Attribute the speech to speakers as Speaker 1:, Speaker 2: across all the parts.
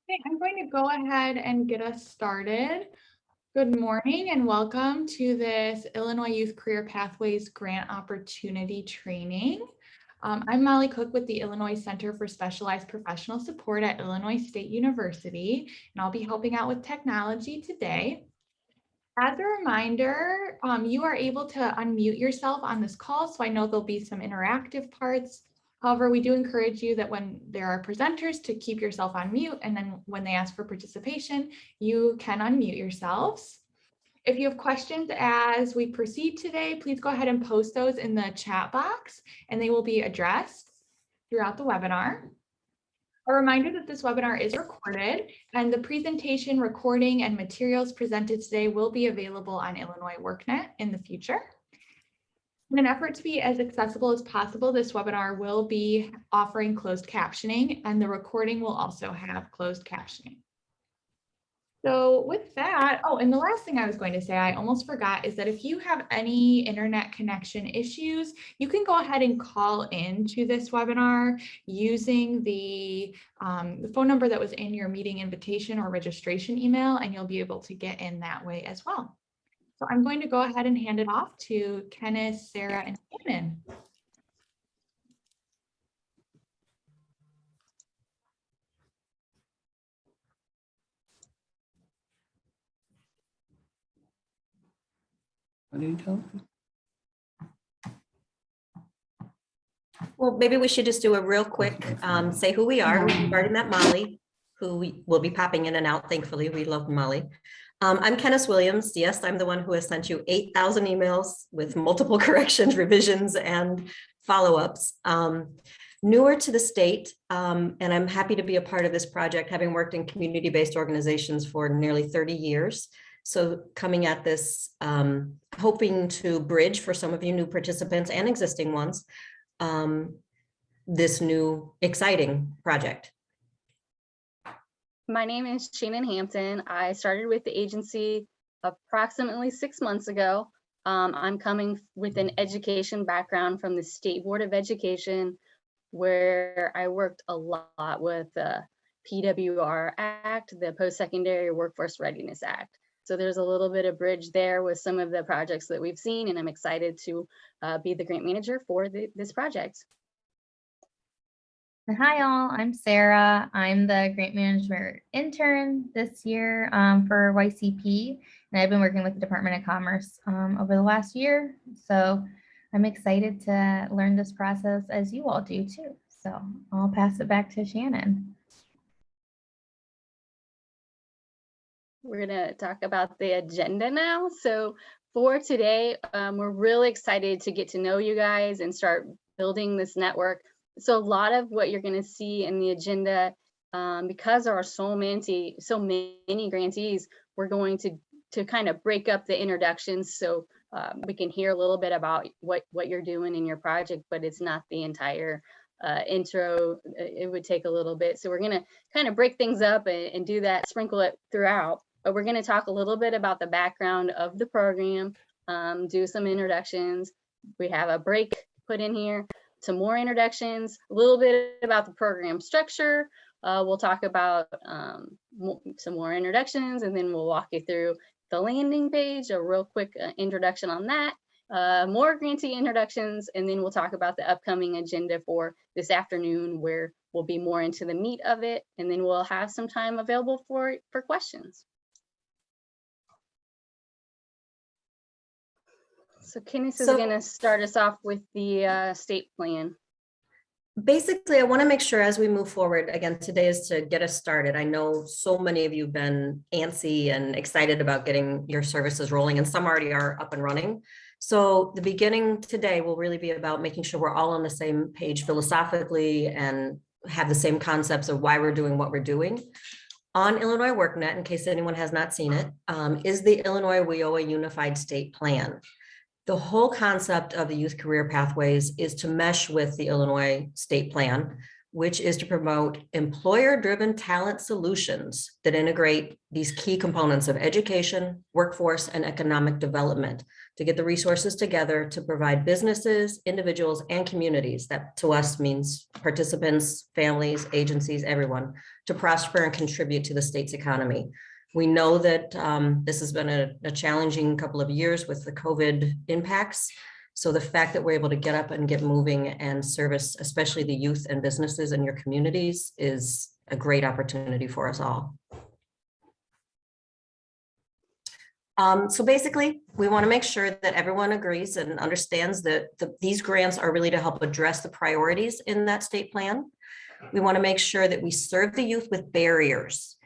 Speaker 1: Okay, I'm going to go ahead and get us started. Good morning and welcome to this Illinois Youth Career Pathways Grant Opportunity Training. I'm Molly Cook with the Illinois Center for Specialized Professional Support at Illinois State University, and I'll be helping out with technology today. As a reminder, you are able to unmute yourself on this call, so I know there'll be some interactive parts. However, we do encourage you that when there are presenters to keep yourself on mute, and then when they ask for participation, you can unmute yourselves. If you have questions as we proceed today, please go ahead and post those in the chat box, and they will be addressed throughout the webinar. A reminder that this webinar is recorded, and the presentation, recording, and materials presented today will be available on Illinois WorkNet in the future. In an effort to be as accessible as possible, this webinar will be offering closed captioning, and the recording will also have closed captioning. So with that, oh, and the last thing I was going to say, I almost forgot, is that if you have any internet connection issues, you can go ahead and call into this webinar using the phone number that was in your meeting invitation or registration email, and you'll be able to get in that way as well. So I'm going to go ahead and hand it off to Kenneth, Sarah, and Shannon.
Speaker 2: What do you tell them?
Speaker 3: Well, maybe we should just do a real quick, say who we are. We've already met Molly, who will be popping in and out. Thankfully, we love Molly. I'm Kenneth Williams. Yes, I'm the one who has sent you 8,000 emails with multiple corrections, revisions, and follow-ups. Newer to the state, and I'm happy to be a part of this project, having worked in community-based organizations for nearly 30 years. So coming at this, hoping to bridge for some of you new participants and existing ones, this new exciting project.
Speaker 4: My name is Shannon Hampton. I started with the agency approximately 6 months ago. I'm coming with an education background from the State Board of Education, where I worked a lot with the PWR Act, the Post-Secondary Workforce Readiness Act. So there's a little bit of bridge there with some of the projects that we've seen, and I'm excited to be the grant manager for this project.
Speaker 5: Hi all, I'm Sarah. I'm the grant management intern this year for YCP, and I've been working with the Department of Commerce over the last year. So I'm excited to learn this process as you all do too. So I'll pass it back to Shannon.
Speaker 4: We're going to talk about the agenda now. So for today, we're really excited to get to know you guys and start building this network. So a lot of what you're going to see in the agenda, because there are so many grantees, we're going to kind of break up the introductions so we can hear a little bit about what you're doing in your project, but it's not the entire intro. It would take a little bit. So we're going to kind of break things up and do that, sprinkle it throughout. But we're going to talk a little bit about the background of the program, do some introductions. We have a break put in here, some more introductions, a little bit about the program structure. We'll talk about some more introductions, and then we'll walk you through the landing page, a real quick introduction on that, more grantee introductions, and then we'll talk about the upcoming agenda for this afternoon, where we'll be more into the meat of it, and then we'll have some time available for questions. So Kenneth is going to start us off with the state plan.
Speaker 3: Basically, I want to make sure as we move forward, again, today is to get us started. I know so many of you have been antsy and excited about getting your services rolling, and some already are up and running. So the beginning today will really be about making sure we're all on the same page philosophically and have the same concepts of why we're doing what we're doing. On Illinois WorkNet, in case anyone has not seen it, is the Illinois WIOA Unified State Plan. The whole concept of the youth career pathways is to mesh with the Illinois state plan. which is to promote employer-driven talent solutions that integrate these key components of education, workforce, and economic development to get the resources together to provide businesses, individuals, and communities, that to us means participants, families, agencies, everyone, to prosper and contribute to the state's economy. We know that this has been a challenging couple of years with the COVID impacts. So the fact that we're able to get up and get moving and service, especially the youth and businesses in your communities, is a great opportunity for us all. So basically, we want to make sure that everyone agrees and understands that these grants are really to help address the priorities in that state plan. We want to make sure that we serve the youth with barriers.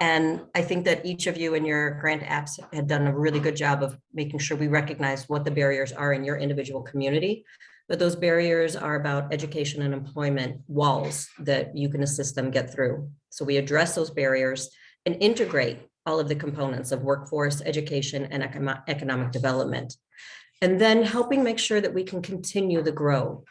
Speaker 3: And I think that each of you in your grant apps had done a really good job of making sure we recognize what the barriers are in your individual community. But those barriers are about education and employment walls that you can assist them get through. So we address those barriers and integrate all of the components of workforce, education, and economic development. And then helping make sure that we can continue the growth,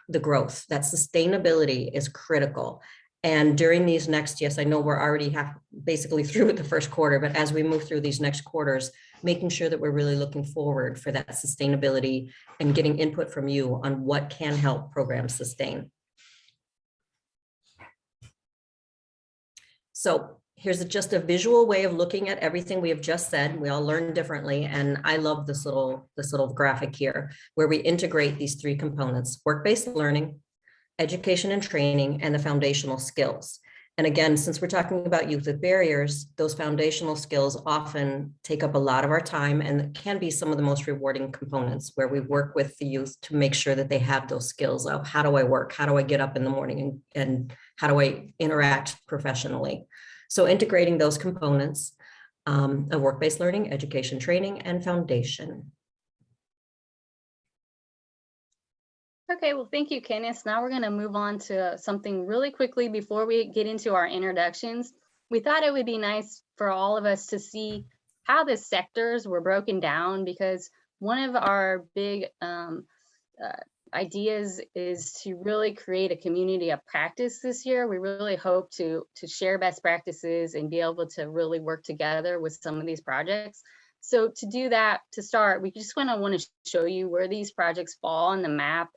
Speaker 3: that sustainability is critical. And during these next, yes, I know we're already basically through with the first quarter, but as we move through these next quarters, making sure that we're really looking forward for that sustainability and getting input from you on what can help programs sustain. So here's just a visual way of looking at everything we have just said. We all learn differently. And I love this little graphic here where we integrate these three components: work-based learning, education and training, and the foundational skills. And again, since we're talking about youth with barriers, those foundational skills often take up a lot of our time and can be some of the most rewarding components where we work with the youth to make sure that they have those skills of how do I work? How do I get up in the morning? And how do I interact professionally? So integrating those components of work-based learning, education, training, and foundation.
Speaker 4: Okay, well, thank you, Candace. Now we're going to move on to something really quickly before we get into our introductions. We thought it would be nice for all of us to see how the sectors were broken down, because one of our big ideas is to really create a community of practice this year. We really hope to share best practices and be able to really work together with some of these projects. So to do that, to start, we just want to show you where these projects fall on the map,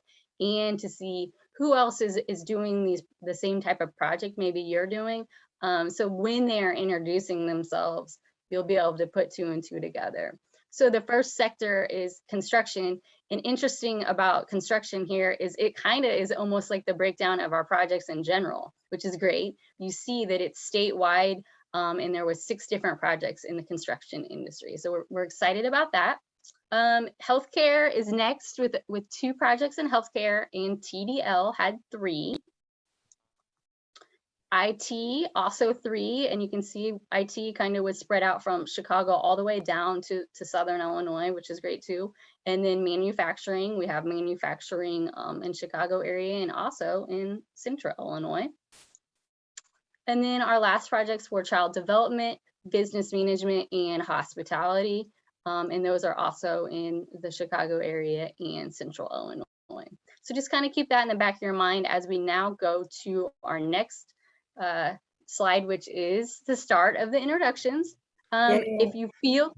Speaker 4: and to see who else is doing the same type of project maybe you're doing. So when they're introducing themselves, you'll be able to put two and two together. So the first sector is construction. And interesting about construction here is it kind of is almost like the breakdown of our projects in general, which is great. You see that it's statewide, and there was 6 different projects in the construction industry. So we're excited about that. Healthcare is next with 2 projects in healthcare, and TDL had 3. IT also 3, and you can see IT kind of was spread out from Chicago all the way down to Southern Illinois, which is great too. And then manufacturing, we have manufacturing in Chicago area and also in Central Illinois. And then our last projects were child development, business management, and hospitality. And those are also in the Chicago area and Central Illinois. So just kind of keep that in the back of your mind as we now go to our next slide, which is the start of the introductions. If you feel,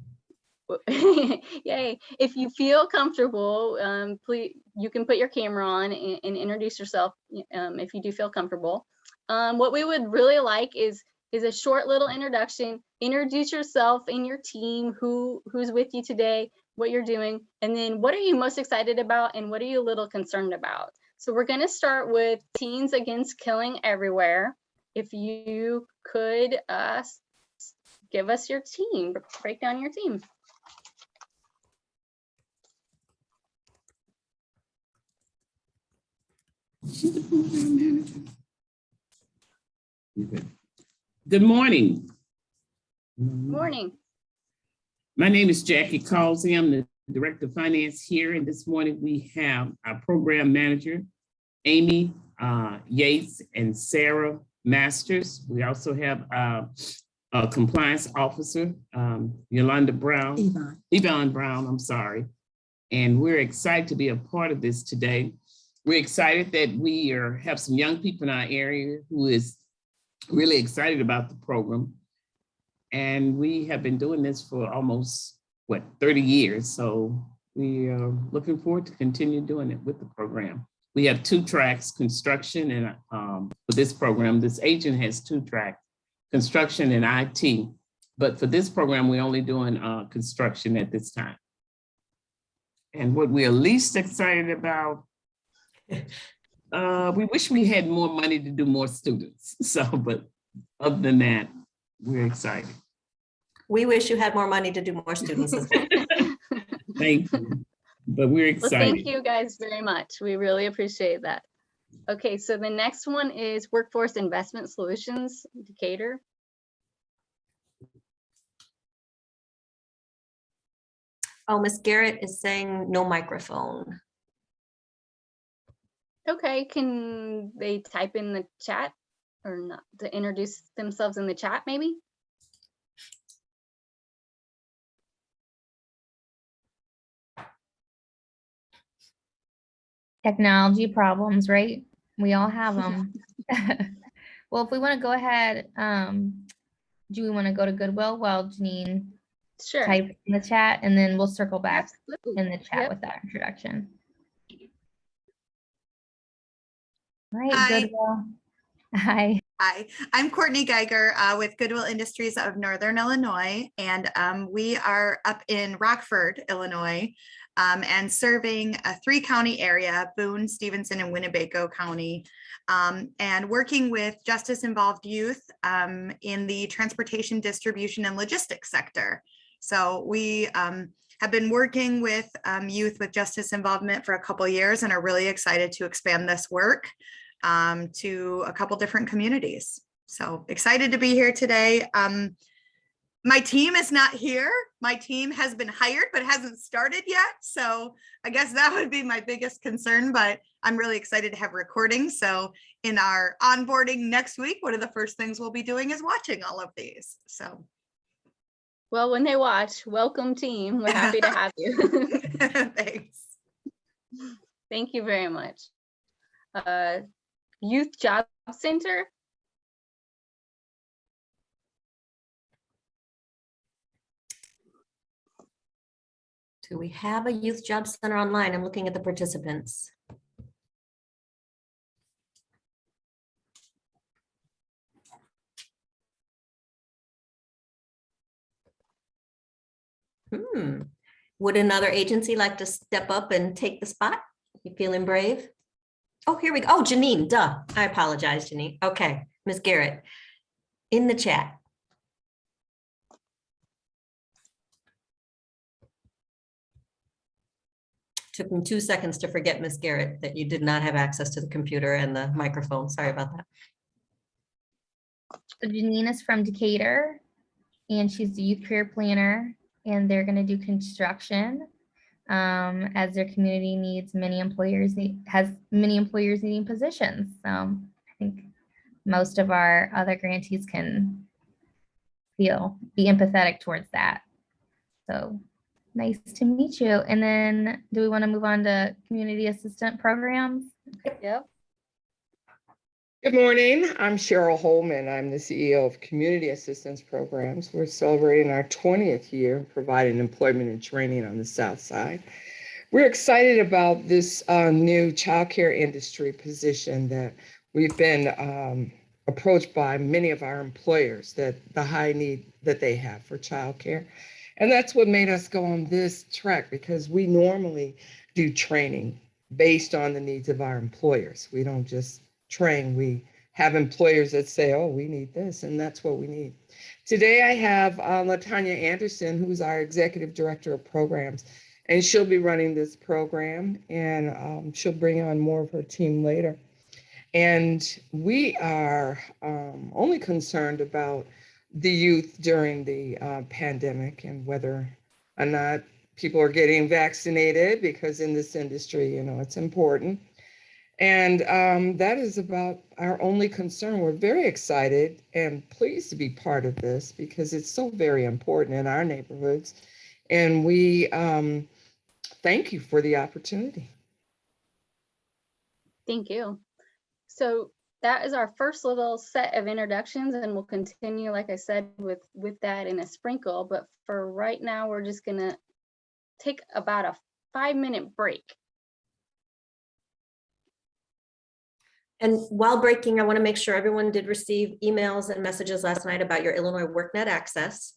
Speaker 4: yay, if you feel comfortable, please, you can put your camera on and introduce yourself if you do feel comfortable. What we would really like is a short little introduction. Introduce yourself and your team, who's with you today, what you're doing, and then what are you most excited about and what are you a little concerned about? So we're going to start with Teens Against Killing Everywhere. If you could give us your team, break down your team.
Speaker 2: She's the program manager. Okay. Good morning.
Speaker 4: Good morning.
Speaker 2: My name is Jackie Causey. I'm the Director of Finance here. And this morning we have our program manager, Amy Yates and Sarah Masters. We also have a compliance officer, Yolanda Brown. Yvonne Brown, I'm sorry. And we're excited to be a part of this today. we're excited that we have some young people in our area who is really excited about the program. And we have been doing this for almost, 30 years. So we are looking forward to continue doing it with the program. We have 2 tracks, construction and for this program, this agent has 2 tracks, construction and IT. But for this program, we're only doing construction at this time. And what we are least excited about, we wish we had more money to do more students. So, but other than that, we're excited.
Speaker 3: We wish you had more money to do more students as well.
Speaker 2: Thank you. But we're excited.
Speaker 4: Well, thank you guys very much. We really appreciate that. Okay, so the next one is Workforce Investment Solutions, Decatur.
Speaker 3: Oh, Miss Garrett is saying no microphone.
Speaker 4: Okay, can they type in the chat or not to introduce themselves in the chat maybe?
Speaker 5: Technology problems, right? We all have them. Well, if we want to go ahead, do we want to go to Goodwill while Janine
Speaker 4: Sure.
Speaker 5: type in the chat, and then we'll circle back
Speaker 4: Absolutely.
Speaker 5: in the chat
Speaker 4: Yep.
Speaker 5: with that introduction. All right,
Speaker 6: Hi.
Speaker 5: Goodwill. Hi.
Speaker 6: Hi, I'm Courtney Geiger with Goodwill Industries of Northern Illinois, and we are up in Rockford, Illinois, and serving a 3-county area, Boone, Stevenson, and Winnebago County, and working with justice-involved youth in the transportation, distribution, and logistics sector. So we have been working with youth with justice involvement for a couple of years and are really excited to expand this work to a couple different communities. So excited to be here today. My team is not here. My team has been hired, but hasn't started yet. So I guess that would be my biggest concern, but I'm really excited to have recordings. So in our onboarding next week, one of the first things we'll be doing is watching all of these. So.
Speaker 4: Well, when they watch, welcome team. We're happy to have you.
Speaker 6: Thanks.
Speaker 4: Thank you very much. Youth Job Center.
Speaker 3: Do we have a Youth Job Center online? I'm looking at the participants. Would another agency like to step up and take the spot? You feeling brave? Oh, here we go. Oh, Janine, duh. I apologize, Janine. Okay, Ms. Garrett, in the chat. Took me 2 seconds to forget, Ms. Garrett, that you did not have access to the computer and the microphone. Sorry about that.
Speaker 5: So Janine is from Decatur, and she's the youth career planner, and they're going to do construction as their community needs many employers, has many employers needing positions. So I think most of our other grantees can be empathetic towards that. So nice to meet you. And then do we want to move on to community assistant programs?
Speaker 4: Yep.
Speaker 7: Good morning. I'm Cheryl Holman. I'm the CEO of Community Assistance Programs. We're celebrating our 20th year providing employment and training on the South Side. We're excited about this new childcare industry position that we've been approached by many of our employers, that the high need that they have for childcare. And that's what made us go on this track, because we normally do training based on the needs of our employers. We don't just train, we have employers that say, oh, we need this, and that's what we need. Today I have LaTanya Anderson, who's our Executive Director of Programs, and she'll be running this program, and she'll bring on more of her team later. And we are only concerned about the youth during the pandemic and whether or not people are getting vaccinated, because in this industry, you know, it's important. And that is about our only concern. We're very excited and pleased to be part of this because it's so very important in our neighborhoods. And we thank you for the opportunity.
Speaker 4: Thank you. So that is our first little set of introductions, and we'll continue, like I said, with that in a sprinkle. But for right now, we're just gonna take about a 5-minute break.
Speaker 3: And while breaking, I want to make sure everyone did receive emails and messages last night about your Illinois WorkNet access.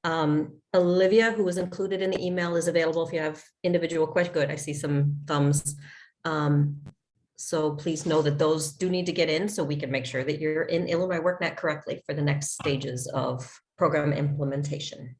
Speaker 3: Olivia, who was included in the email, is available if you have individual questions. Good, I see some thumbs. So please know that those do need to get in so we can make sure that you're in Illinois WorkNet correctly for the next stages of program implementation.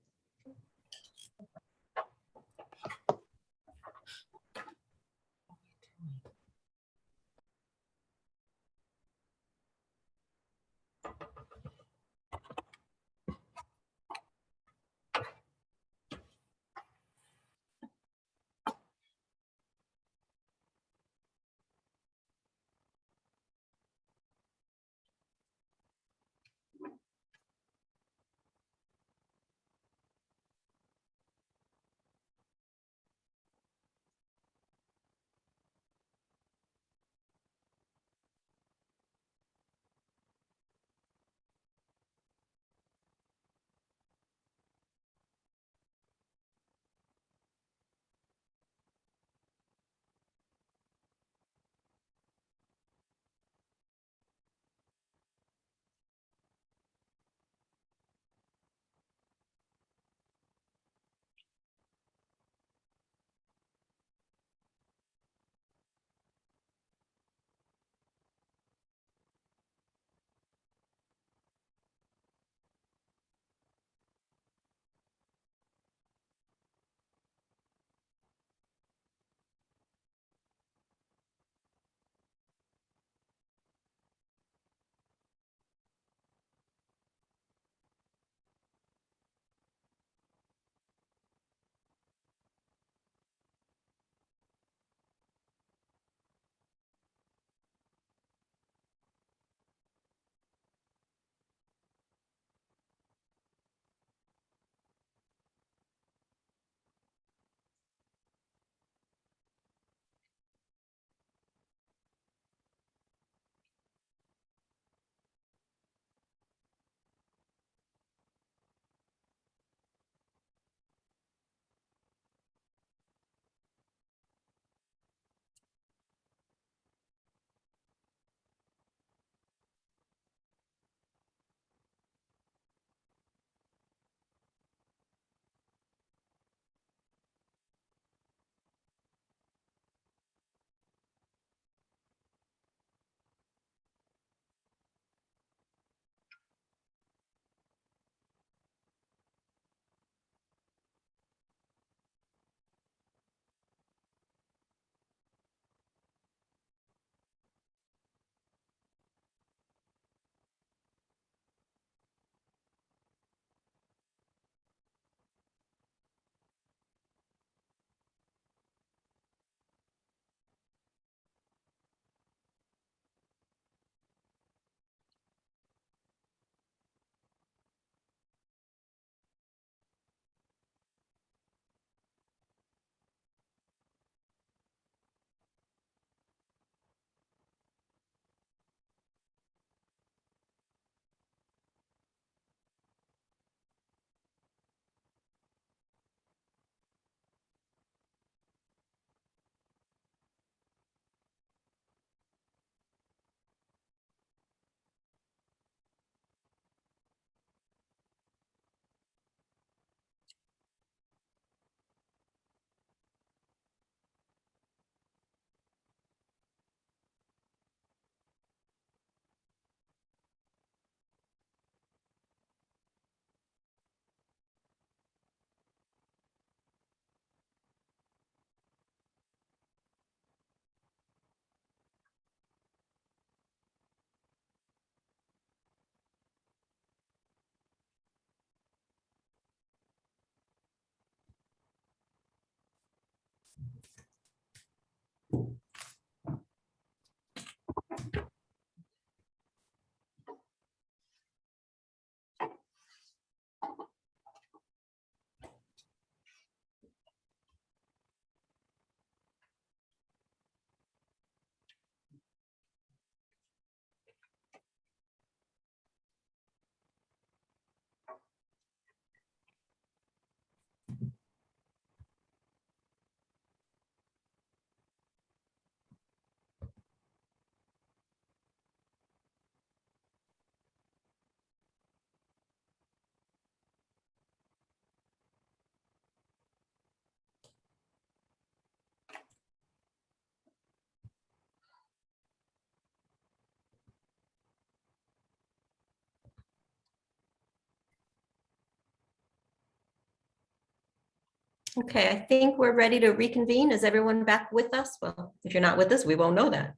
Speaker 3: Okay, I think we're ready to reconvene. Is everyone back with us? Well, if you're not with us, we won't know that.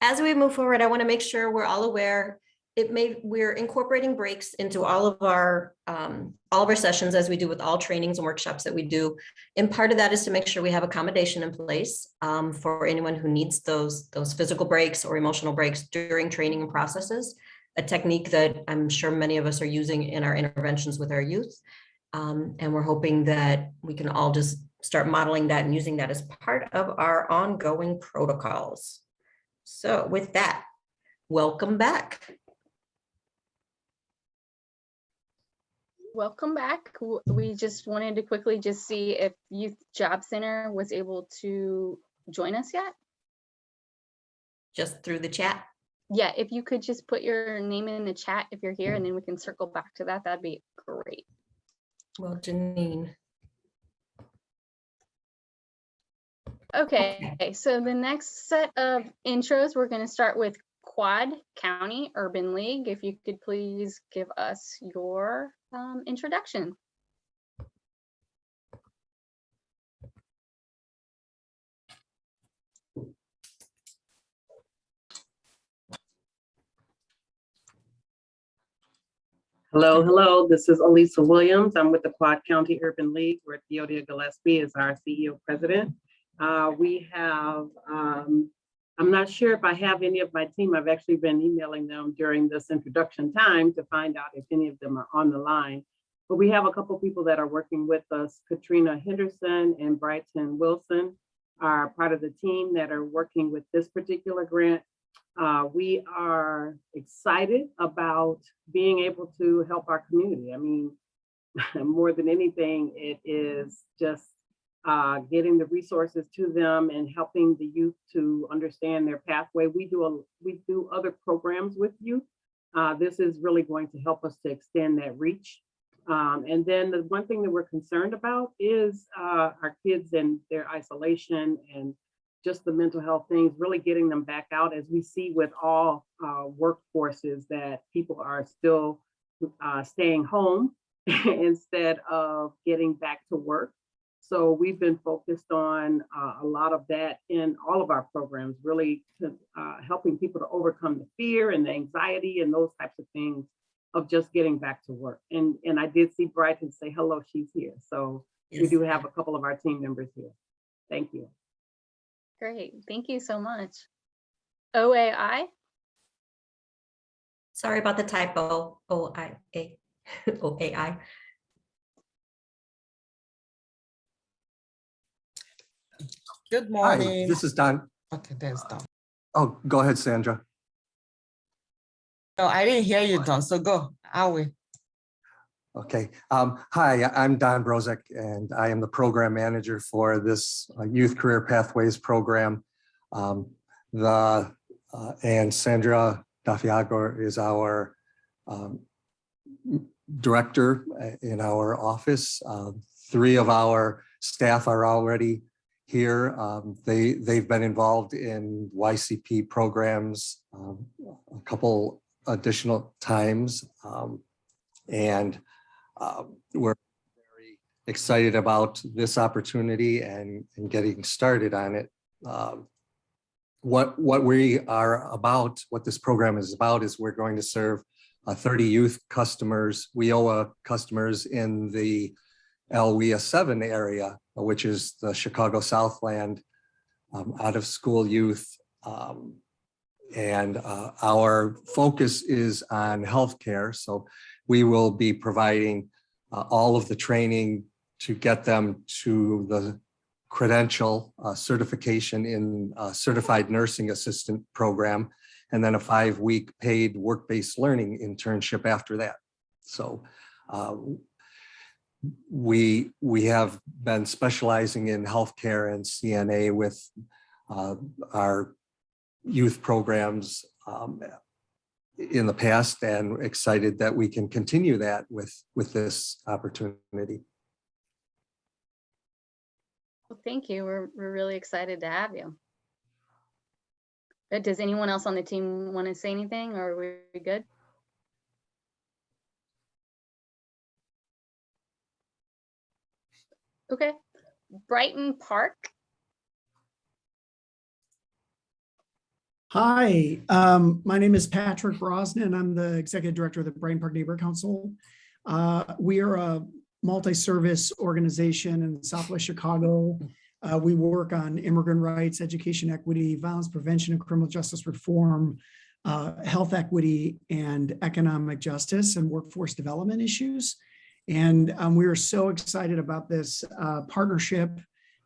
Speaker 3: As we move forward, I want to make sure we're all aware. We're incorporating breaks into all of our sessions, as we do with all trainings and workshops that we do. And part of that is to make sure we have accommodation in place for anyone who needs those physical breaks or emotional breaks during training and processes. A technique that I'm sure many of us are using in our interventions with our youth. And we're hoping that we can all just start modeling that and using that as part of our ongoing protocols. So with that, welcome back.
Speaker 4: Welcome back. We just wanted to quickly just see if Youth Job Center was able to join us yet.
Speaker 3: Just through the chat.
Speaker 4: Yeah, if you could just put your name in the chat if you're here, and then we can circle back to that. That'd be great.
Speaker 3: Well, Janine.
Speaker 4: Okay, so the next set of intros, we're going to start with Quad County Urban League. If you could please give us your introduction.
Speaker 8: Hello. This is Elisa Williams. I'm with the Quad County Urban League, where Theodia Gillespie is our CEO president. We have, I'm not sure if I have any of my team. I've actually been emailing them during this introduction time to find out if any of them are on the line. But we have a couple of people that are working with us. Katrina Henderson and Brighton Wilson are part of the team that are working with this particular grant. We are excited about being able to help our community. I mean, more than anything, it is just getting the resources to them and helping the youth to understand their pathway. We do other programs with youth. This is really going to help us to extend that reach. And then the one thing that we're concerned about is our kids and their isolation and just the mental health things, really getting them back out, as we see with all workforces, that people are still staying home instead of getting back to work. So we've been focused on a lot of that in all of our programs, really helping people to overcome the fear and the anxiety and those types of things of just getting back to work. And I did see Brighton say hello, she's here. So yes, we do have a couple of our team members here. Thank you.
Speaker 4: Great, thank you so much. OAI?
Speaker 3: Sorry about the typo, OIA, OAI.
Speaker 9: Good morning.
Speaker 10: Hi, this is Don.
Speaker 9: Okay, there's Don.
Speaker 10: Oh, go ahead, Sandra.
Speaker 9: No, I didn't hear you, Don, so go, Awi.
Speaker 10: Okay. Hi, I'm Don Brozek, and I am the program manager for this Youth Career Pathways program. And Sandra Dafiago is our director in our office. 3 of our staff are already here. They've been involved in YCP programs a couple additional times. We're very excited about this opportunity and getting started on it. What we are about, what this program is about, is we're going to serve 30 youth customers, WIOA customers in the LWIA 7 area, which is the Chicago Southland out of school youth. Our focus is on healthcare. So we will be providing all of the training to get them to the credential certification in certified nursing assistant program, and then a 5-week paid work-based learning internship after that. So we have been specializing in healthcare and CNA with our youth programs in the past, and excited that we can continue that with this opportunity.
Speaker 4: Well, thank you. We're really excited to have you. Does anyone else on the team want to say anything, or are we good? Okay. Brighton Park.
Speaker 11: Hi, my name is Patrick Brosnan. I'm the Executive Director of the Brighton Park Neighborhood Council. We are a multi-service organization in Southwest Chicago. We work on immigrant rights, education equity, violence prevention and criminal justice reform, health equity, and economic justice and workforce development issues. And we are so excited about this partnership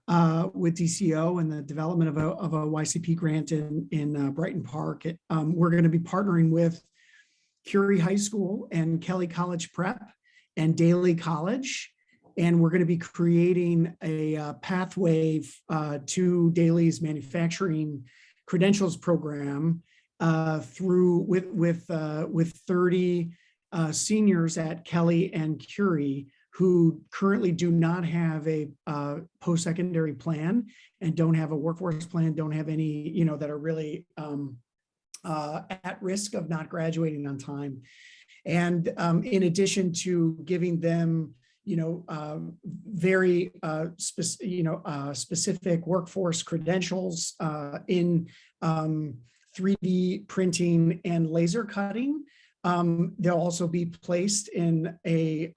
Speaker 11: with DCO and the development of a YCP grant in Brighton Park. We're going to be partnering with Curie High School and Kelly College Prep and Daly College. And we're going to be creating a pathway to Daly's manufacturing credentials program with 30 seniors at Kelly and Curie who currently do not have a post-secondary plan and don't have a workforce plan, don't have any, that are really at risk of not graduating on time. And in addition to giving them, very specific workforce credentials in 3D printing and laser cutting, they'll also be placed in a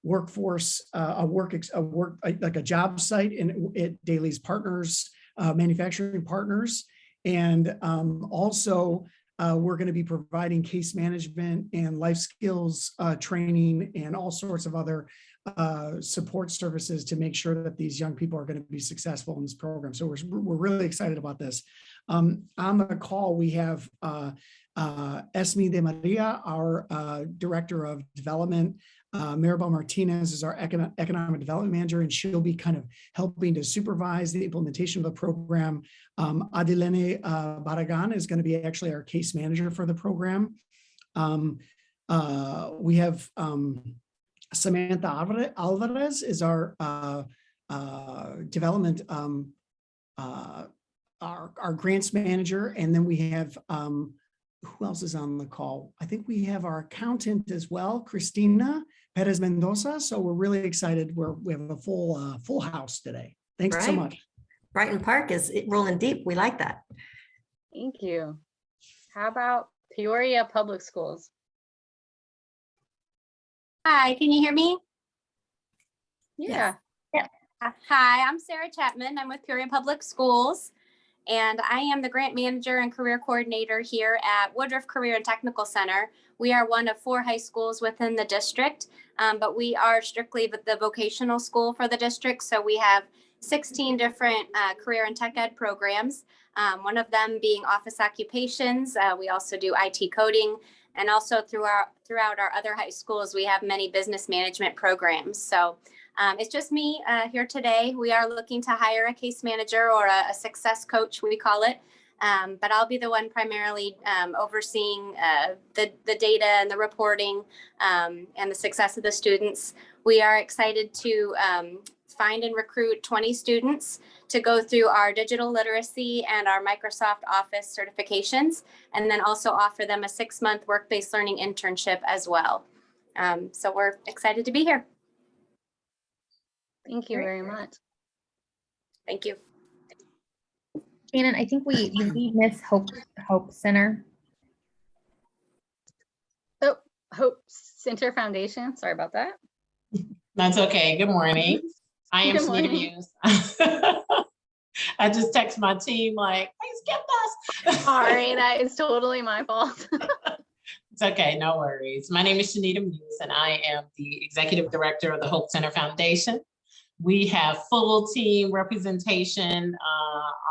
Speaker 11: workforce, like a job site at Daly's partners, manufacturing partners. And also we're going to be providing case management and life skills training and all sorts of other support services to make sure that these young people are going to be successful in this program. So we're really excited about this. On the call, we have Esme De Maria, our Director of Development. Maribel Martinez is our Economic Development Manager, and she'll be kind of helping to supervise the implementation of the program. Adilene Barragan is going to be actually our case manager for the program. We have Samantha Alvarez is our development, our grants manager, and then we have who else is on the call? I think we have our accountant as well, Christina Perez Mendoza. So we're really excited. We have a full house today. Thanks so much.
Speaker 3: Brighton Park is rolling deep. We like that.
Speaker 4: Thank you. How about Peoria Public Schools?
Speaker 12: Hi, can you hear me?
Speaker 4: Yeah.
Speaker 12: Yes. Hi, I'm Sarah Chapman. I'm with Peoria Public Schools, and I am the grant manager and career coordinator here at Woodruff Career and Technical Center. We are one of 4 high schools within the district, but we are strictly the vocational school for the district. So we have 16 different career and tech ed programs, one of them being office occupations. We also do IT coding, and also throughout our other high schools, we have many business management programs. So it's just me here today. We are looking to hire a case manager or a success coach, we call it. But I'll be the one primarily overseeing the data and the reporting and the success of the students. We are excited to find and recruit 20 students to go through our digital literacy and our Microsoft Office certifications, and then also offer them a 6-month work-based learning internship as well. So we're excited to be here.
Speaker 4: Thank you very much.
Speaker 12: Thank you.
Speaker 5: Shannon, I think we miss Hope Center.
Speaker 4: Oh, Hope Center Foundation. Sorry about that.
Speaker 13: That's okay. Good morning. I am Shanita Muse. I just text my team like, "Hey, skip us."
Speaker 4: Sorry, that is totally my fault.
Speaker 13: It's okay, no worries. My name is Shanita Muse, and I am the Executive Director of the Hope Center Foundation. We have full team representation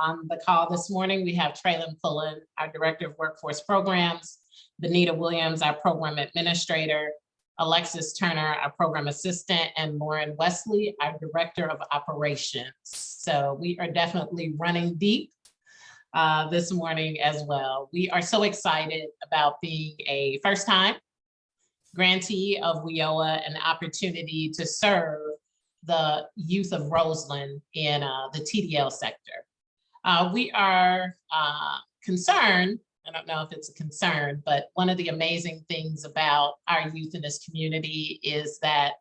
Speaker 13: on the call this morning. We have Traylon Pullen, our Director of Workforce Programs, Benita Williams, our Program Administrator, Alexis Turner, our Program Assistant, and Lauren Wesley, our Director of Operations. So we are definitely running deep this morning as well. We are so excited about being a first-time grantee of WIOA and the opportunity to serve the youth of Roseland in the TDL sector. We are concerned, I don't know if it's a concern, but one of the amazing things about our youth in this community is that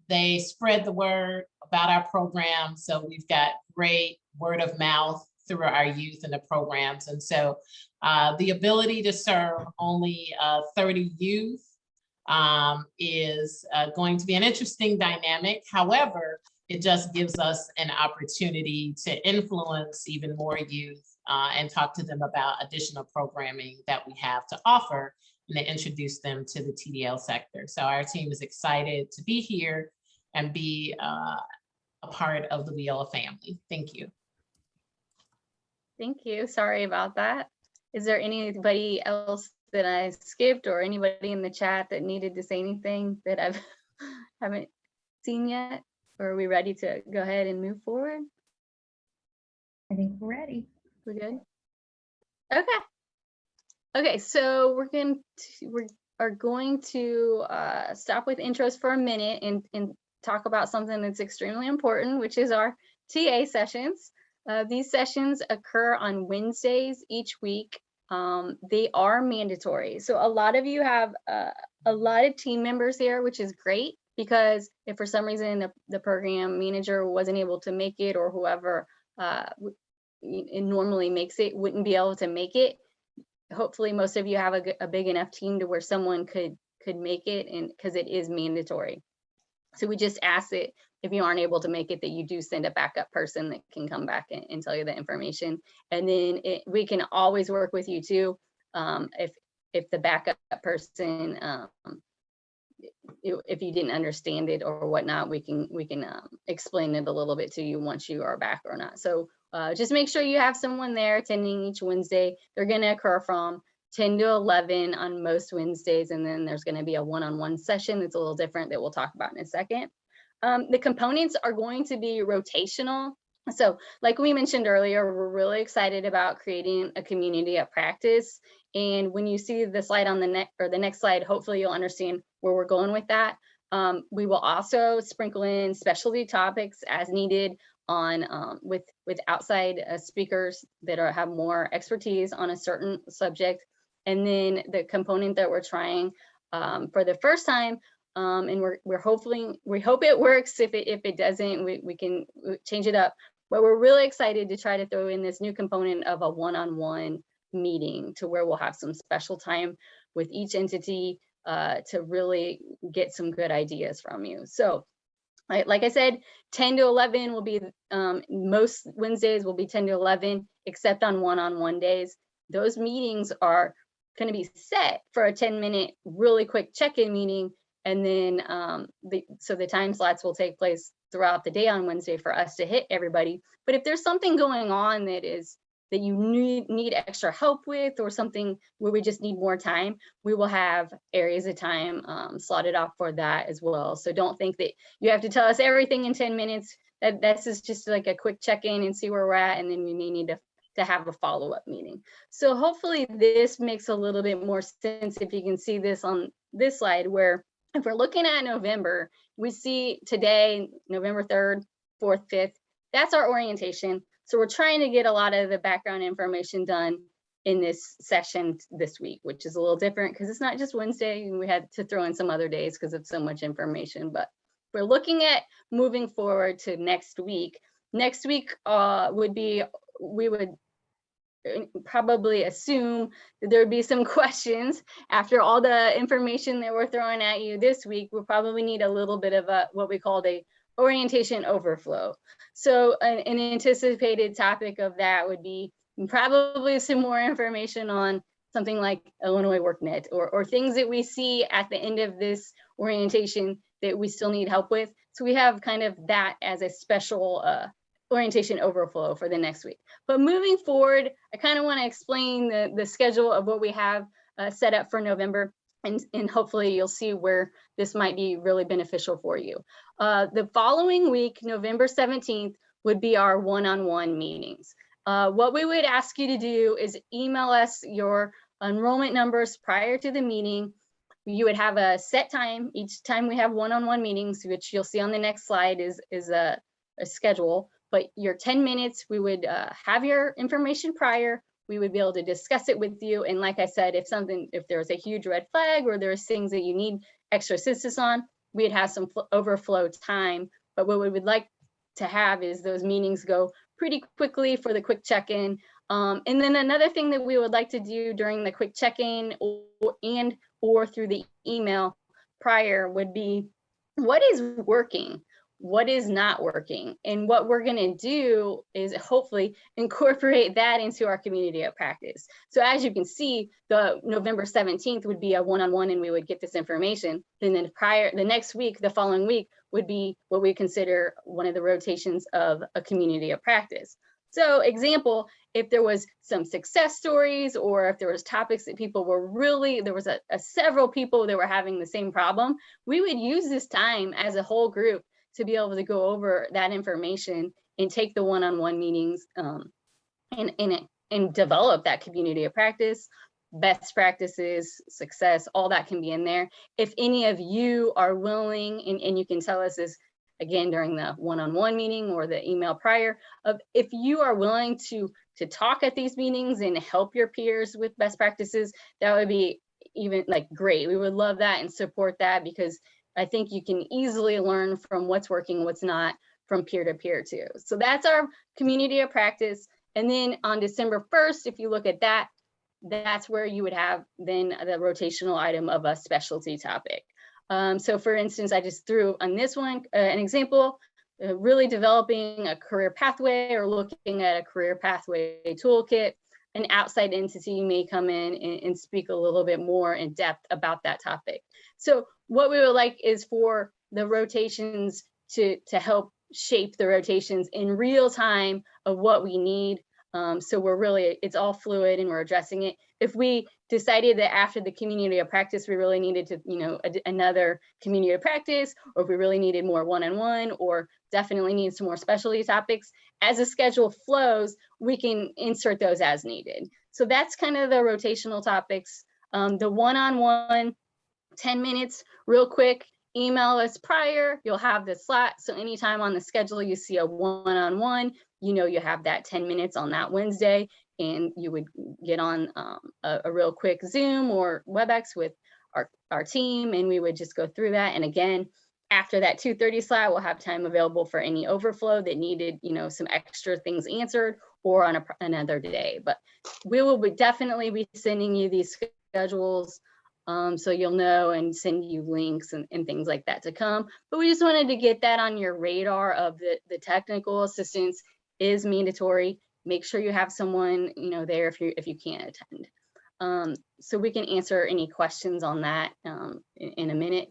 Speaker 13: They spread the word about our program. So we've got great word of mouth through our youth and the programs. And so the ability to serve only 30 youth is going to be an interesting dynamic. However, it just gives us an opportunity to influence even more youth and talk to them about additional programming that we have to offer and to introduce them to the TDL sector. So our team is excited to be here and be a part of the Wheeler family. Thank you.
Speaker 4: Thank you. Sorry about that. Is there anybody else that I skipped or anybody in the chat that needed to say anything that I haven't seen yet? Or are we ready to go ahead and move forward?
Speaker 5: I think we're ready.
Speaker 4: We're good? Okay. Okay, so we are going to stop with intros for a minute and talk about something that's extremely important, which is our TA sessions. These sessions occur on Wednesdays each week. They are mandatory. So a lot of you have a lot of team members here, which is great, because if for some reason the program manager wasn't able to make it, or whoever it normally makes it wouldn't be able to make it, hopefully most of you have a big enough team to where someone could make it, and because it is mandatory. So we just ask that if you aren't able to make it, that you do send a backup person that can come back and tell you the information. And then we can always work with you too. If the backup person, if you didn't understand it or whatnot, we can explain it a little bit to you once you are back or not. So just make sure you have someone there attending each Wednesday. They're going to occur from 10 to 11 on most Wednesdays, and then there's going to be a one-on-one session that's a little different that we'll talk about in a second. The components are going to be rotational. So like we mentioned earlier, we're really excited about creating a community of practice. And when you see the slide on the next slide, hopefully you'll understand where we're going with that. We will also sprinkle in specialty topics as needed on with outside speakers that have more expertise on a certain subject. And then the component that we're trying for the first time, and we hope it works. If it doesn't, we can change it up. But we're really excited to try to throw in this new component of a one-on-one meeting, to where we'll have some special time with each entity to really get some good ideas from you. So like I said, 10 to 11 will be, most Wednesdays will be 10 to 11, except on one-on-one days. Those meetings are going to be set for a 10-minute really quick check-in meeting. And then so the time slots will take place throughout the day on Wednesday for us to hit everybody. But if there's something going on that you need extra help with, or something where we just need more time, we will have areas of time slotted off for that as well. So don't think that you have to tell us everything in 10 minutes. This is just like a quick check-in and see where we're at, and then we may need to have a follow-up meeting. So hopefully this makes a little bit more sense. If you can see this on this slide, where if we're looking at November, we see today, November 3rd, 4th, 5th, that's our orientation. So we're trying to get a lot of the background information done in this session this week, which is a little different because it's not just Wednesday, and we had to throw in some other days because of so much information. But we're looking at moving forward to next week. Next week we would probably assume that there would be some questions after all the information that we're throwing at you this week. We'll probably need a little bit of what we called a orientation overflow. So an anticipated topic of that would be probably some more information on something like Illinois WorkNet, or things that we see at the end of this orientation that we still need help with. So we have kind of that as a special orientation overflow for the next week. But moving forward, I kind of want to explain the schedule of what we have set up for November, and hopefully you'll see where this might be really beneficial for you. The following week, November 17th, would be our one-on-one meetings. What we would ask you to do is email us your enrollment numbers prior to the meeting. You would have a set time. Each time we have one-on-one meetings, which you'll see on the next slide is a schedule. But your 10 minutes, we would have your information prior. We would be able to discuss it with you. And like I said, if there's a huge red flag or there's things that you need extra assistance on, we'd have some overflow time. But what we would like to have is those meetings go pretty quickly for the quick check-in. And then another thing that we would like to do during the quick check-in or through the email prior would be, what is working? What is not working? And what we're going to do is hopefully incorporate that into our community of practice. So as you can see, the November 17th would be a one-on-one and we would get this information. Then the next week, the following week would be what we consider one of the rotations of a community of practice. So example, if there was some success stories or if there was topics that people were really, there was several people that were having the same problem, we would use this time as a whole group to be able to go over that information and take the one-on-one meetings and develop that community of practice, best practices, success, all that can be in there. If any of you are willing, and you can tell us this again during the one-on-one meeting or the email prior, if you are willing to talk at these meetings and help your peers with best practices, that would be even like great. We would love that and support that, because I think you can easily learn from what's working, what's not, from peer to peer too. So that's our community of practice. And then on December 1st, if you look at that, that's where you would have then the rotational item of a specialty topic. So for instance, I just threw on this one an example, really developing a career pathway or looking at a career pathway toolkit. An outside entity may come in and speak a little bit more in depth about that topic. So what we would like is for the rotations to help shape the rotations in real time of what we need. So we're really, it's all fluid and we're addressing it. If we decided that after the community of practice, we really needed to, another community of practice, or if we really needed more one-on-one, or definitely need some more specialty topics, as the schedule flows, we can insert those as needed. So that's kind of the rotational topics. The one-on-one, 10 minutes, real quick, email us prior, you'll have the slot. So anytime on the schedule you see a one-on-one, you have that 10 minutes on that Wednesday, and you would get on a real quick Zoom or WebEx with our team, and we would just go through that. And again, after that 2:30 slot, we'll have time available for any overflow that needed, some extra things answered, or on another day. But we will definitely be sending you these schedules, so you'll know, and send you links and things like that to come. But we just wanted to get that on your radar of the technical assistance is mandatory. Make sure you have someone, there if you can't attend. So we can answer any questions on that in a minute.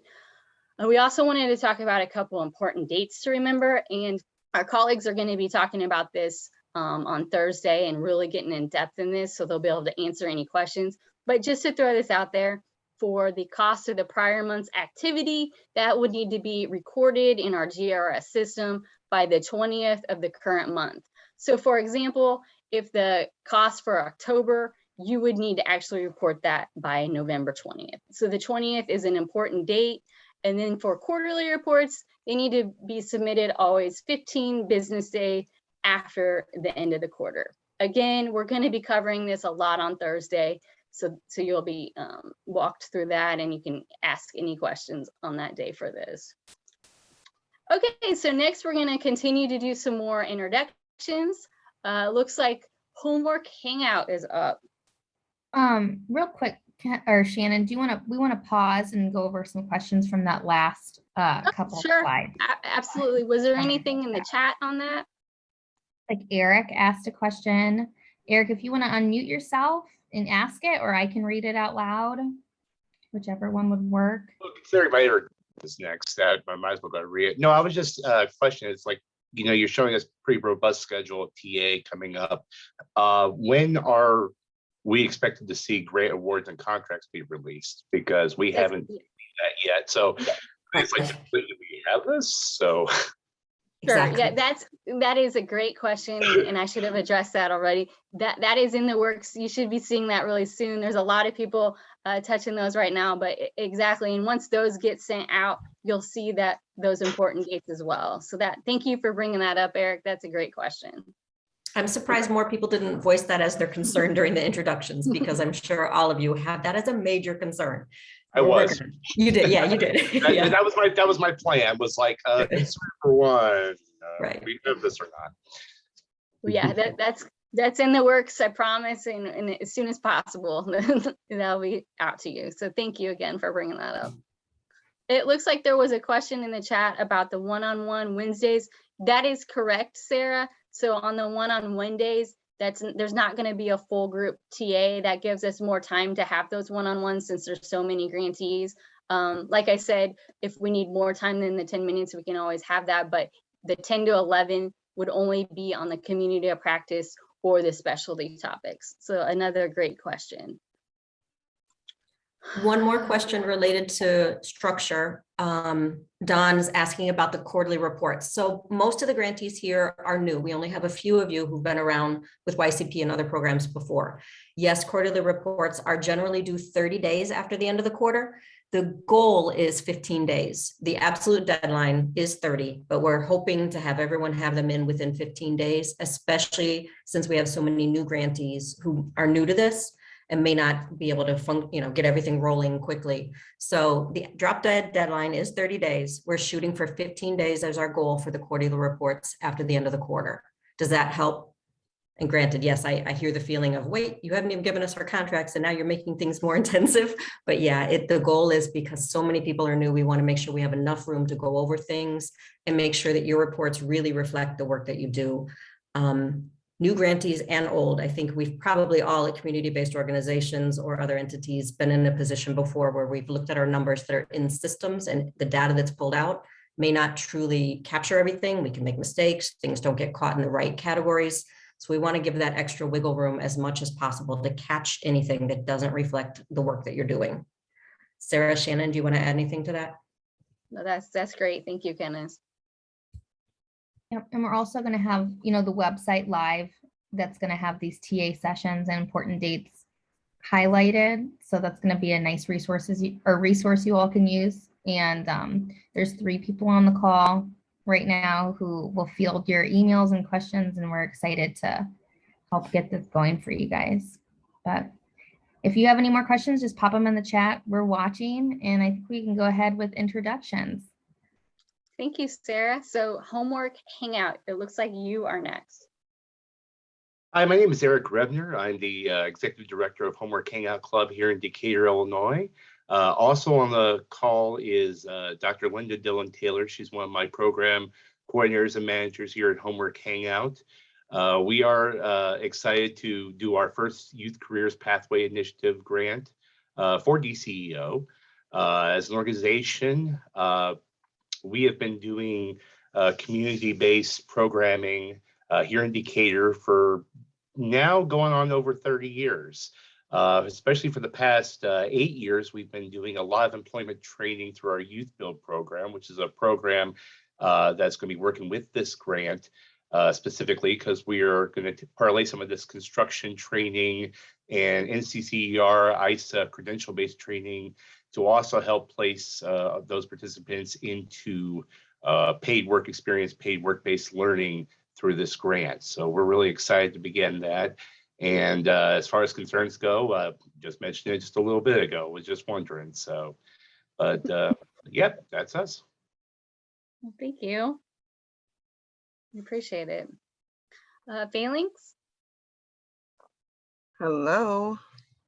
Speaker 4: We also wanted to talk about a couple important dates to remember, and our colleagues are going to be talking about this on Thursday and really getting in depth in this, so they'll be able to answer any questions. But just to throw this out there, for the cost of the prior month's activity, that would need to be recorded in our GRS system by the 20th of the current month. So for example, if the cost for October, you would need to actually report that by November 20th. So the 20th is an important date. And then for quarterly reports, they need to be submitted always 15 business days after the end of the quarter. Again, we're going to be covering this a lot on Thursday. So you'll be walked through that, and you can ask any questions on that day for this. Okay, so next we're going to continue to do some more introductions. Looks like homework hangout is up.
Speaker 5: Real quick, Shannon, we want to pause and go over some questions from that last couple slides?
Speaker 4: Absolutely. Was there anything in the chat on that?
Speaker 5: Like Eric asked a question. Eric, if you want to unmute yourself and ask it, or I can read it out loud, whichever one would work.
Speaker 14: Well, considering my is next, I might as well go read it. No, I was just questioning. It's like, you're showing us pretty robust schedule of TA coming up. When are we expected to see grant awards and contracts be released? Because we haven't seen that yet. So it's like, do we have this? So.
Speaker 4: Sure. Exactly. Yeah, that is a great question, and I should have addressed that already. That is in the works. You should be seeing that really soon. There's a lot of people touching those right now, but exactly. And once those get sent out, you'll see that those important dates as well. So thank you for bringing that up, Eric. That's a great question.
Speaker 3: I'm surprised more people didn't voice that as their concern during the introductions, because I'm sure all of you have that as a major concern.
Speaker 14: I
Speaker 3: We're
Speaker 14: was.
Speaker 3: working on it. You did, yeah, you did.
Speaker 14: That,
Speaker 3: Yeah.
Speaker 14: that was my plan, was like, concern for one.
Speaker 3: Right.
Speaker 14: We have this or not.
Speaker 4: Well, yeah, that's in the works, I promise, and as soon as possible, that'll be out to you. So thank you again for bringing that up. It looks like there was a question in the chat about the one-on-one Wednesdays. That is correct, Sarah. So on the one-on-one days, there's not going to be a full group TA. That gives us more time to have those one-on-ones since there's so many grantees. Like I said, if we need more time than the 10 minutes, we can always have that. But the 10 to 11 would only be on the community of practice or the specialty topics. So another great question.
Speaker 3: One more question related to structure. Don's asking about the quarterly reports. So most of the grantees here are new. We only have a few of you who've been around with YCP and other programs before. Yes, quarterly reports are generally due 30 days after the end of the quarter. The goal is 15 days. The absolute deadline is 30, but we're hoping to have everyone have them in within 15 days, especially since we have so many new grantees who are new to this and may not be able to get everything rolling quickly. So the drop dead deadline is 30 days. We're shooting for 15 days as our goal for the quarterly reports after the end of the quarter. Does that help? And granted, yes, I hear the feeling of, wait, you haven't even given us our contracts and now you're making things more intensive. But yeah, the goal is, because so many people are new, we want to make sure we have enough room to go over things and make sure that your reports really reflect the work that you do. New grantees and old, I think we've probably all at community-based organizations or other entities been in a position before where we've looked at our numbers that are in systems, and the data that's pulled out may not truly capture everything. We can make mistakes, things don't get caught in the right categories. So we want to give that extra wiggle room as much as possible to catch anything that doesn't reflect the work that you're doing. Sarah, Shannon, do you want to add anything to that?
Speaker 4: No, that's great. Thank you, Kenneth.
Speaker 5: Yep, and we're also going to have, the website live that's going to have these TA sessions and important dates highlighted. So that's going to be a nice resource you all can use. And there's 3 people on the call right now who will field your emails and questions, and we're excited to help get this going for you guys. But if you have any more questions, just pop them in the chat. We're watching, and I think we can go ahead with introductions.
Speaker 4: Thank you, Sarah. So homework hangout, it looks like you are next.
Speaker 14: Hi, my name is Eric Revner. I'm the Executive Director of Homework Hangout Club here in Decatur, Illinois. Also on the call is Dr. Linda Dillon Taylor. She's one of my program coordinators and managers here at Homework Hangout. We are excited to do our first Youth Careers Pathway Initiative grant for DCEO. As an organization, we have been doing community-based programming here in Decatur for now going on over 30 years. Especially for the past 8 years, we've been doing a lot of employment training through our Youth Build program, which is a program that's going to be working with this grant specifically because we are going to parlay some of this construction training and NCCER, ISA credential-based training to also help place those participants into paid work experience, paid work-based learning through this grant. So we're really excited to begin that. And as far as concerns go, just mentioned it just a little bit ago, was just wondering. So, but yep, that's us.
Speaker 4: Well, thank you. I appreciate it. Phalanx?
Speaker 15: Hello.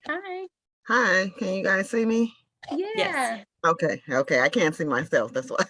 Speaker 4: Hi.
Speaker 15: Hi, can you guys see me?
Speaker 4: Yeah.
Speaker 3: Yes.
Speaker 15: Okay, I can't see myself, that's why.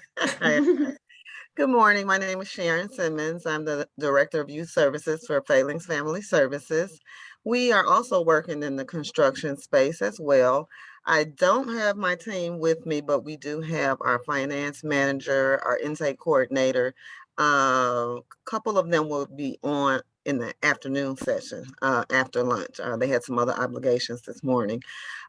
Speaker 15: Good morning, my name is Sharon Simmons. I'm the Director of Youth Services for Phalanx Family Services. We are also working in the construction space as well. I don't have my team with me, but we do have our finance manager, our intake coordinator. A couple of them will be on in the afternoon session after lunch. They had some other obligations this morning.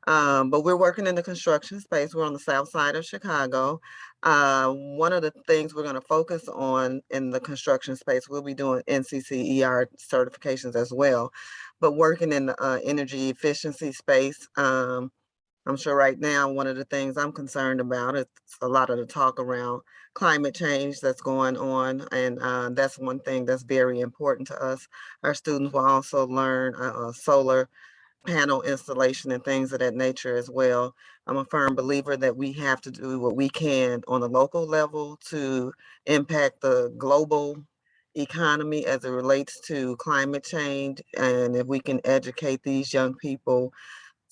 Speaker 15: But we're working in the construction space. We're on the south side of Chicago. One of the things we're going to focus on in the construction space, we'll be doing NCCER certifications as well, but working in the energy efficiency space. I'm sure right now, one of the things I'm concerned about is a lot of the talk around climate change that's going on. And that's one thing that's very important to us. Our students will also learn solar panel installation and things of that nature as well. I'm a firm believer that we have to do what we can on a local level to impact the global economy as it relates to climate change. And if we can educate these young people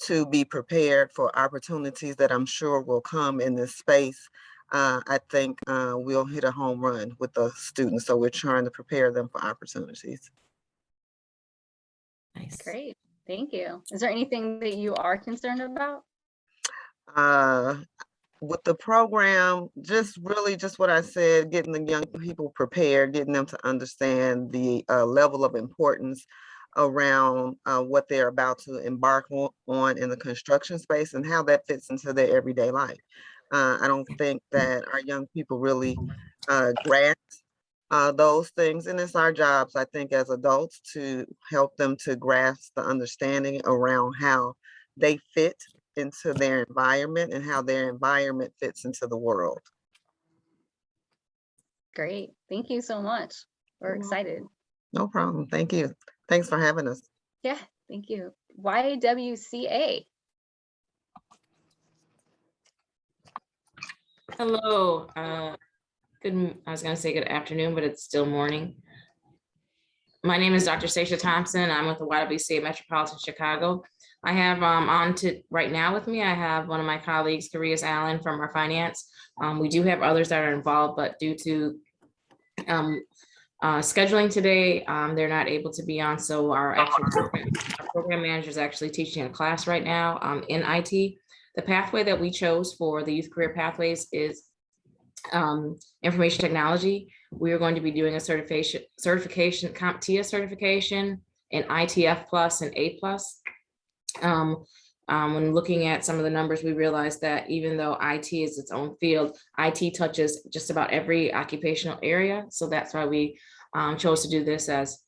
Speaker 15: to be prepared for opportunities that I'm sure will come in this space, I think we'll hit a home run with the students. So we're trying to prepare them for opportunities.
Speaker 3: Nice.
Speaker 4: Great, thank you. Is there anything that you are concerned about?
Speaker 15: With the program, just really just what I said, getting the young people prepared, getting them to understand the level of importance around what they're about to embark on in the construction space and how that fits into their everyday life. I don't think that our young people really grasp those things, and it's our jobs, I think, as adults to help them to grasp the understanding around how they fit into their environment and how their environment fits into the world.
Speaker 4: Great, thank you so much. We're excited.
Speaker 15: No problem. Thank you. Thanks for having us.
Speaker 4: Yeah, thank you. YWCA.
Speaker 16: Hello. I was going to say good afternoon, but it's still morning. My name is Dr. Stacia Thompson. I'm with the YWCA Metropolitan Chicago. I have on to right now with me, I have one of my colleagues, Carias Allen from our finance. We do have others that are involved, but due to scheduling today, they're not able to be on. So our program manager is actually teaching a class right now in IT. The pathway that we chose for the Youth Career Pathways is information technology. We are going to be doing a certification, CompTIA certification, and ITF plus and A plus. When looking at some of the numbers, we realized that even though IT is its own field, IT touches just about every occupational area. So that's why we chose to do this, as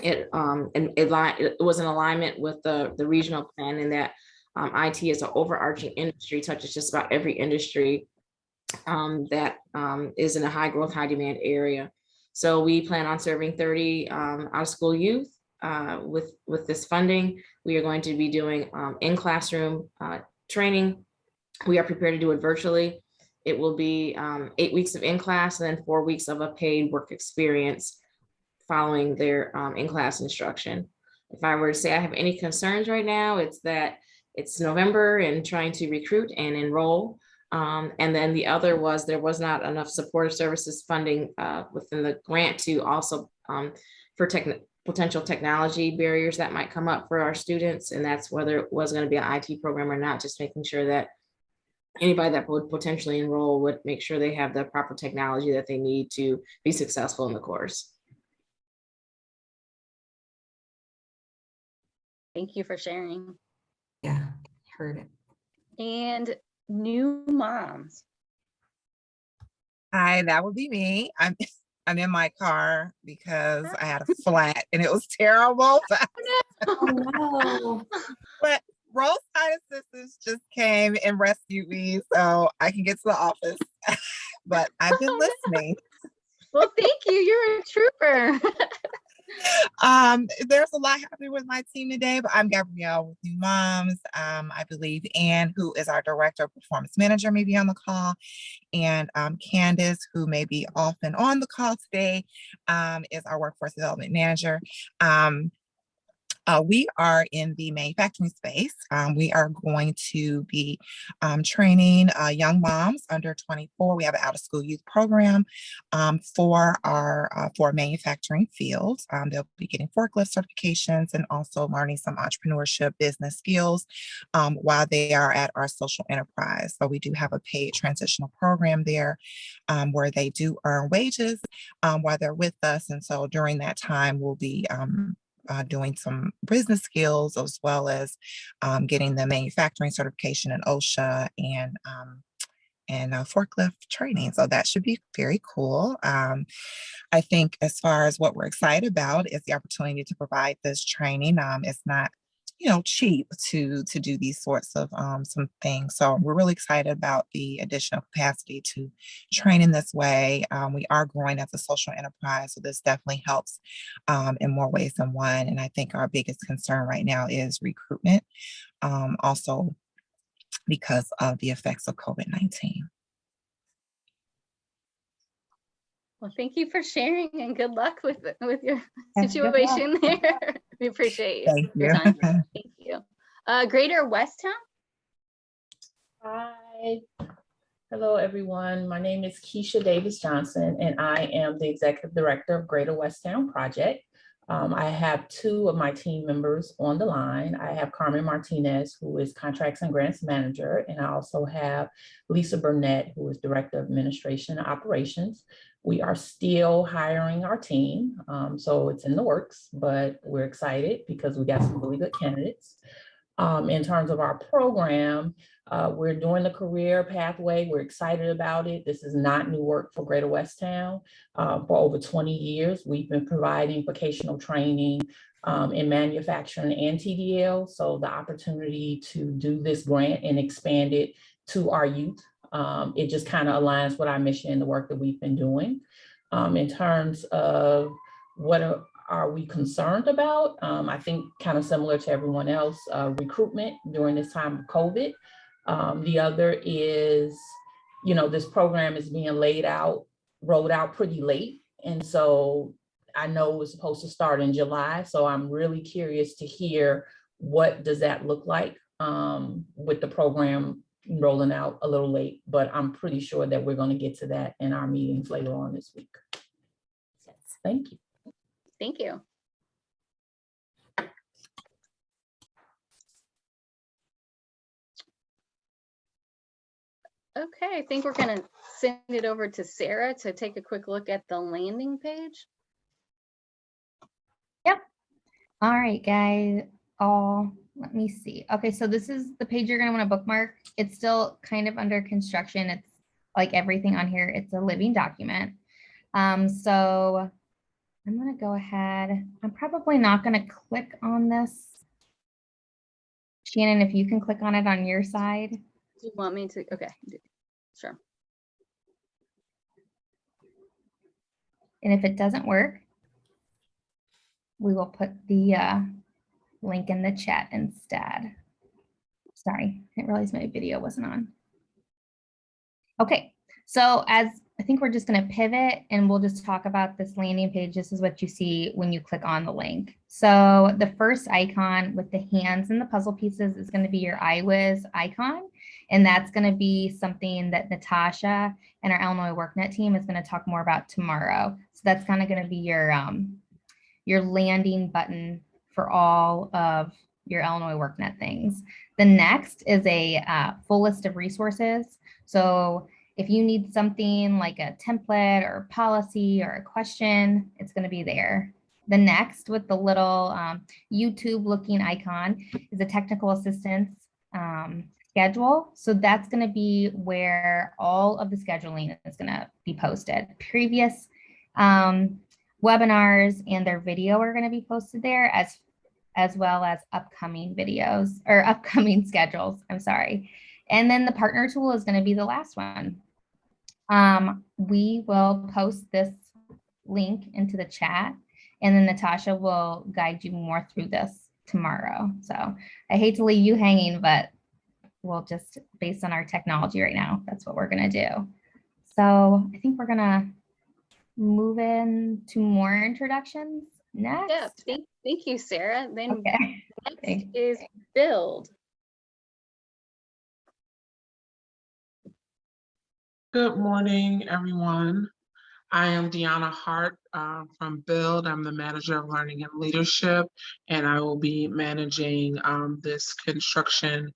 Speaker 16: it was in alignment with the regional plan, in that IT as an overarching industry touches just about every industry that is in a high growth, high demand area. So we plan on serving 30 out of school youth with this funding. We are going to be doing in classroom training. We are prepared to do it virtually. It will be 8 weeks of in class and then 4 weeks of a paid work experience following their in class instruction. If I were to say I have any concerns right now, it's that it's November and trying to recruit and enroll. And then the other was there was not enough supportive services funding within the grant to also for potential technology barriers that might come up for our students. And that's whether it was going to be an IT program or not, just making sure that anybody that would potentially enroll would make sure they have the proper technology that they need to be successful in the course.
Speaker 4: Thank you for sharing.
Speaker 3: Yeah, heard it.
Speaker 4: And new moms.
Speaker 17: Hi, that would be me. I'm in my car because I had a flat and it was terrible.
Speaker 3: Oh, no.
Speaker 17: But roadside assistance just came and rescued me so I can get to the office. But I've been listening.
Speaker 4: Well, thank you. You're a trooper.
Speaker 17: There's a lot happening with my team today, but I'm Gabrielle with New Moms. I believe Anne, who is our Director of Performance Manager, may be on the call, and Candace, who may be off and on the call today, is our Workforce Development Manager. We are in the manufacturing space. We are going to be training young moms under 24. We have an out-of-school youth program for our manufacturing fields. They'll be getting forklift certifications and also learning some entrepreneurship business skills while they are at our social enterprise. So we do have a paid transitional program there where they do earn wages while they're with us. And so during that time, we'll be doing some business skills as well as getting the manufacturing certification in OSHA and forklift training. So that should be very cool. I think as far as what we're excited about is the opportunity to provide this training. It's not cheap to do these sorts of some things. So we're really excited about the additional capacity to train in this way. We are growing as a social enterprise, so this definitely helps in more ways than one. And I think our biggest concern right now is recruitment, also because of the effects of COVID-19.
Speaker 4: Well, thank you for sharing and good luck with your
Speaker 5: Yes, good luck.
Speaker 4: situation there. We appreciate
Speaker 17: Thank
Speaker 4: your
Speaker 17: you.
Speaker 4: time. Thank you. Greater Westtown.
Speaker 18: Hi. Hello, everyone. My name is Keisha Davis Johnson, and I am the Executive Director of Greater Westtown Project. I have two of my team members on the line. I have Carmen Martinez, who is Contracts and Grants Manager, and I also have Lisa Burnett, who is Director of Administration and Operations. We are still hiring our team, so it's in the works, but we're excited because we got some really good candidates. In terms of our program, we're doing the career pathway. We're excited about it. This is not new work for Greater Westtown. For over 20 years, we've been providing vocational training in manufacturing and TDL. So the opportunity to do this grant and expand it to our youth, it just kind of aligns with our mission and the work that we've been doing. In terms of what are we concerned about? I think kind of similar to everyone else, recruitment during this time of COVID. The other is, this program is being rolled out pretty late. And so I know it was supposed to start in July. So I'm really curious to hear what does that look like with the program rolling out a little late, but I'm pretty sure that we're going to get to that in our meetings later on this week. Yes, thank you.
Speaker 4: Thank you. Okay, I think we're going to send it over to Sarah to take a quick look at the landing page.
Speaker 5: Yep. All right, guys. Let me see. Okay, so this is the page you're going to want to bookmark. It's still kind of under construction. It's like everything on here. It's a living document. So I'm going to go ahead. I'm probably not going to click on this. Shannon, if you can click on it on your side.
Speaker 4: Do you want me to? Okay, sure.
Speaker 5: And if it doesn't work, we will put the link in the chat instead. Sorry, I didn't realize my video wasn't on. Okay, so as I think we're just going to pivot and we'll just talk about this landing page. This is what you see when you click on the link. So the first icon with the hands and the puzzle pieces is going to be your iWiz icon. And that's going to be something that Natasha and our Illinois WorkNet team is going to talk more about tomorrow. So that's kind of going to be your landing button for all of your Illinois WorkNet things. The next is a full list of resources. So if you need something like a template or a policy or a question, it's going to be there. The next with the little YouTube looking icon is a technical assistance schedule. So that's going to be where all of the scheduling is going to be posted. Previous webinars and their video are going to be posted there as well as upcoming videos or upcoming schedules. I'm sorry. And then the partner tool is going to be the last one. We will post this link into the chat and then Natasha will guide you more through this tomorrow. So I hate to leave you hanging, but we'll just, based on our technology right now, that's what we're going to do. So I think we're going to move in to more introductions next.
Speaker 4: Yeah, thank you, Sarah. Then
Speaker 5: okay.
Speaker 4: Next is Build.
Speaker 19: Good morning, everyone. I am Deanna Hart from Build. I'm the Manager of Learning and Leadership, and I will be managing this construction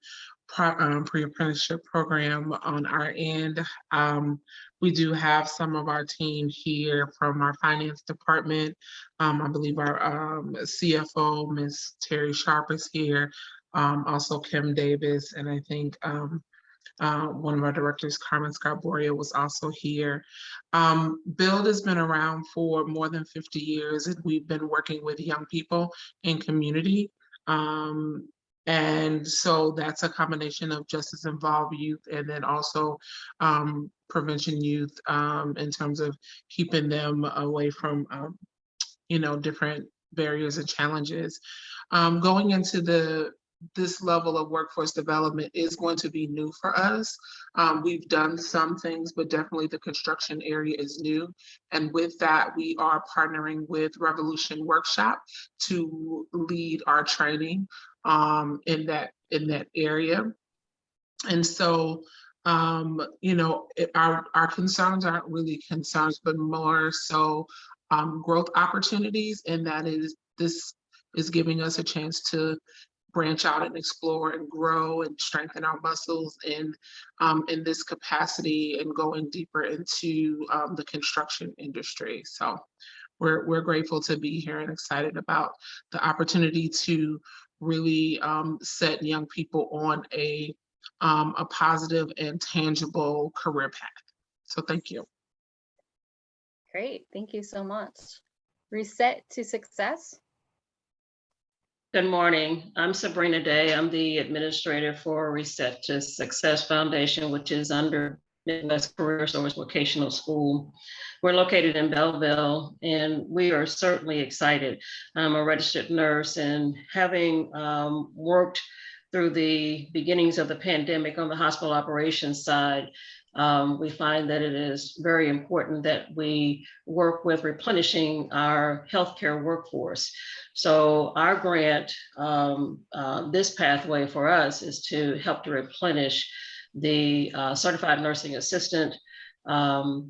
Speaker 19: pre-apprenticeship program on our end. We do have some of our team here from our finance department. I believe our CFO, Ms. Terry Sharp, is here. Also Kim Davis, and I think one of our directors, Carmen Scarboria, was also here. Build has been around for more than 50 years, and we've been working with young people in community And so that's a combination of justice involved youth and then also prevention youth in terms of keeping them away from, different barriers and challenges. Going into this level of workforce development is going to be new for us. We've done some things, but definitely the construction area is new. And with that, we are partnering with Revolution Workshop to lead our training in that area. And so, our concerns aren't really concerns, but more so growth opportunities. And this is giving us a chance to branch out and explore and grow and strengthen our muscles in this capacity and going deeper into the construction industry. So we're grateful to be here and excited about the opportunity to really set young people on a positive and tangible career path. So thank you.
Speaker 4: Great, thank you so much. Reset to Success.
Speaker 20: Good morning. I'm Sabrina Day. I'm the administrator for Reset to Success Foundation, which is under Midwest Career Source Vocational School. We're located in Belleville, and we are certainly excited. I'm a registered nurse, and having worked through the beginnings of the pandemic on the hospital operations side, we find that it is very important that we work with replenishing our healthcare workforce. So our grant, this pathway for us is to help to replenish the certified nursing assistant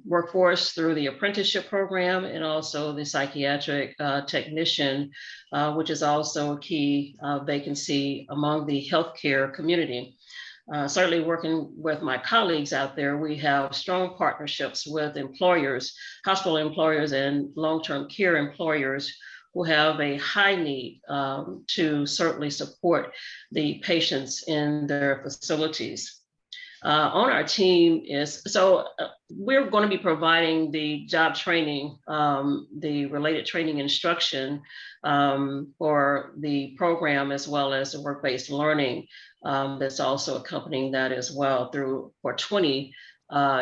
Speaker 20: workforce through the apprenticeship program and also the psychiatric technician, which is also a key vacancy among the healthcare community. Certainly working with my colleagues out there, we have strong partnerships with employers, hospital employers and long-term care employers who have a high need to certainly support the patients in their facilities. On our team we're going to be providing the job training, the related training instruction for the program, as well as the work-based learning that's also accompanying that as well for 20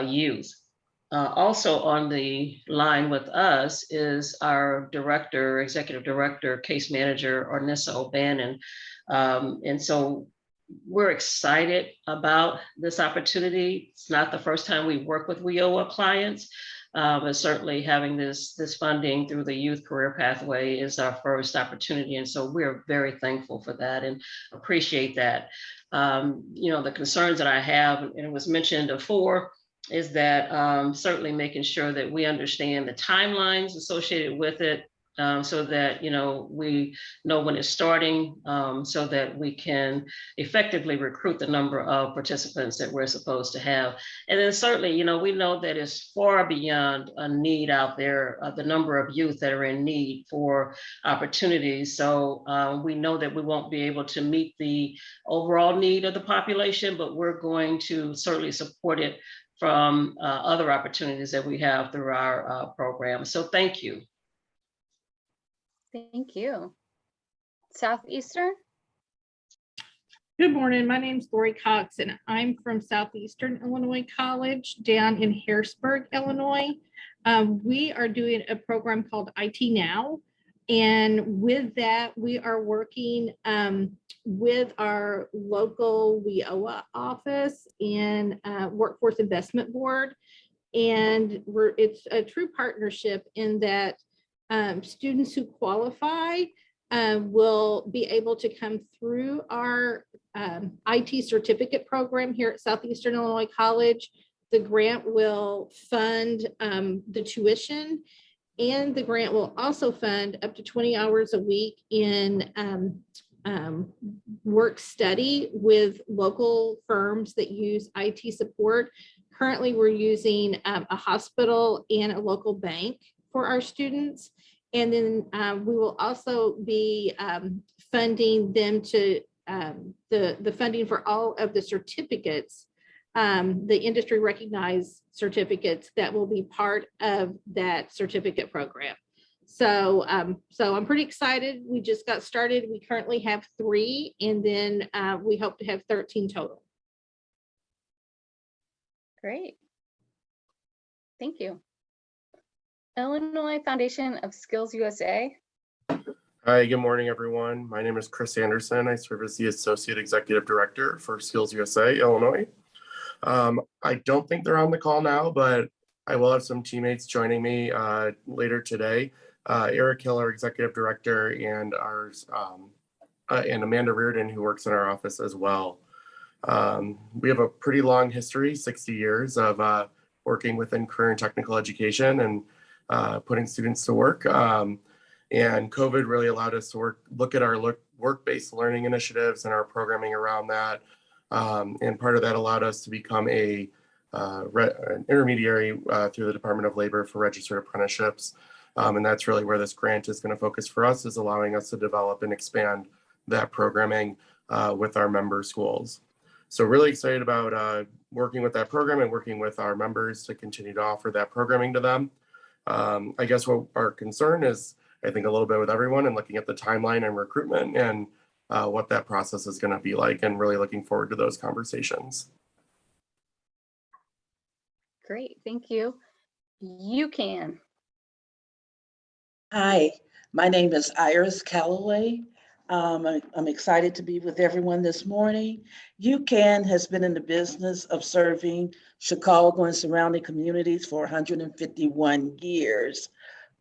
Speaker 20: youth. Also on the line with us is our executive director, case manager, Ornissa O'Bannon. And so we're excited about this opportunity. It's not the first time we work with WIOA clients, but certainly having this funding through the Youth Career Pathway is our first opportunity. And so we're very thankful for that and appreciate that. The concerns that I have, and it was mentioned before, is that certainly making sure that we understand the timelines associated with it, so that we know when it's starting, so that we can effectively recruit the number of participants that we're supposed to have. And then certainly, we know that it's far beyond a need out there, the number of youth that are in need for opportunities. So we know that we won't be able to meet the overall need of the population, but we're going to certainly support it from other opportunities that we have through our program. So thank you.
Speaker 4: Thank you. Southeastern.
Speaker 21: Good morning. My name is Lori Cox, and I'm from Southeastern Illinois College down in Harrisburg, Illinois. We are doing a program called IT Now. And with that, we are working with our local WIOA office and Workforce Investment Board. And it's a true partnership in that students who qualify will be able to come through our IT certificate program here at Southeastern Illinois College. The grant will fund the tuition, and the grant will also fund up to 20 hours a week in work study with local firms that use IT support. Currently, we're using a hospital and a local bank for our students. And then we will also be funding them to the funding for all of the certificates, the industry recognized certificates that will be part of that certificate program. So, so I'm pretty excited. We just got started. We currently have 3, and then we hope to have 13 total.
Speaker 4: Great. Thank you. Illinois Foundation of Skills USA.
Speaker 1: Hi, good morning, everyone. My name is Chris Anderson. I serve as the Associate Executive Director for Skills USA, Illinois. I don't think they're on the call now, but I will have some teammates joining me later today. Eric Hill, our Executive Director, and and Amanda Reardon, who works in our office as well. We have a pretty long history, 60 years of working within career and technical education and putting students to work. And COVID really allowed us to look at our work-based learning initiatives and our programming around that. And part of that allowed us to become an intermediary through the Department of Labor for registered apprenticeships. And that's really where this grant is going to focus for us, is allowing us to develop and expand that programming with our member schools. So really excited about working with that program and working with our members to continue to offer that programming to them. I guess what our concern is, I think, a little bit with everyone, and looking at the timeline and recruitment and what that process is going to be like, and really looking forward to those conversations.
Speaker 4: Great, thank you. You can.
Speaker 22: Hi, my name is Iris Calloway. I'm excited to be with everyone this morning. UCAN has been in the business of serving Chicago and surrounding communities for 151 years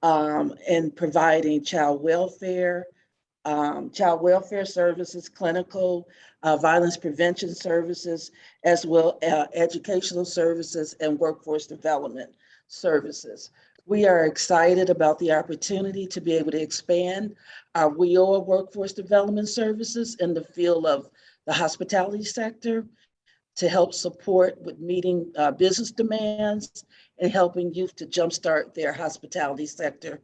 Speaker 22: and providing child welfare services, clinical violence prevention services, as well as educational services and workforce development services. We are excited about the opportunity to be able to expand our WIOA workforce development services in the field of the hospitality sector to help support with meeting business demands and helping youth to jumpstart their hospitality sector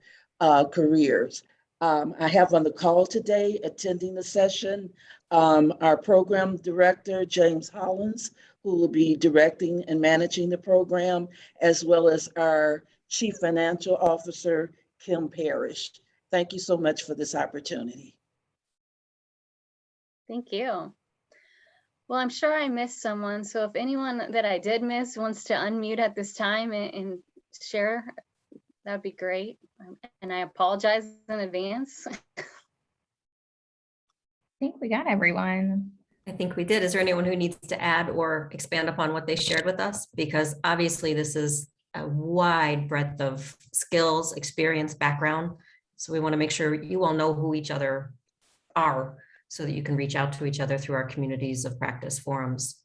Speaker 22: careers. I have on the call today, attending the session, our program director, James Hollins, who will be directing and managing the program, as well as our Chief Financial Officer, Kim Parrish. Thank you so much for this opportunity.
Speaker 4: Thank you. Well, I'm sure I missed someone. So if anyone that I did miss wants to unmute at this time and share, that'd be great. And I apologize in advance.
Speaker 5: I think we got everyone.
Speaker 3: I think we did. Is there anyone who needs to add or expand upon what they shared with us? Because obviously this is a wide breadth of skills, experience, background. So we want to make sure you all know who each other are so that you can reach out to each other through our communities of practice forums.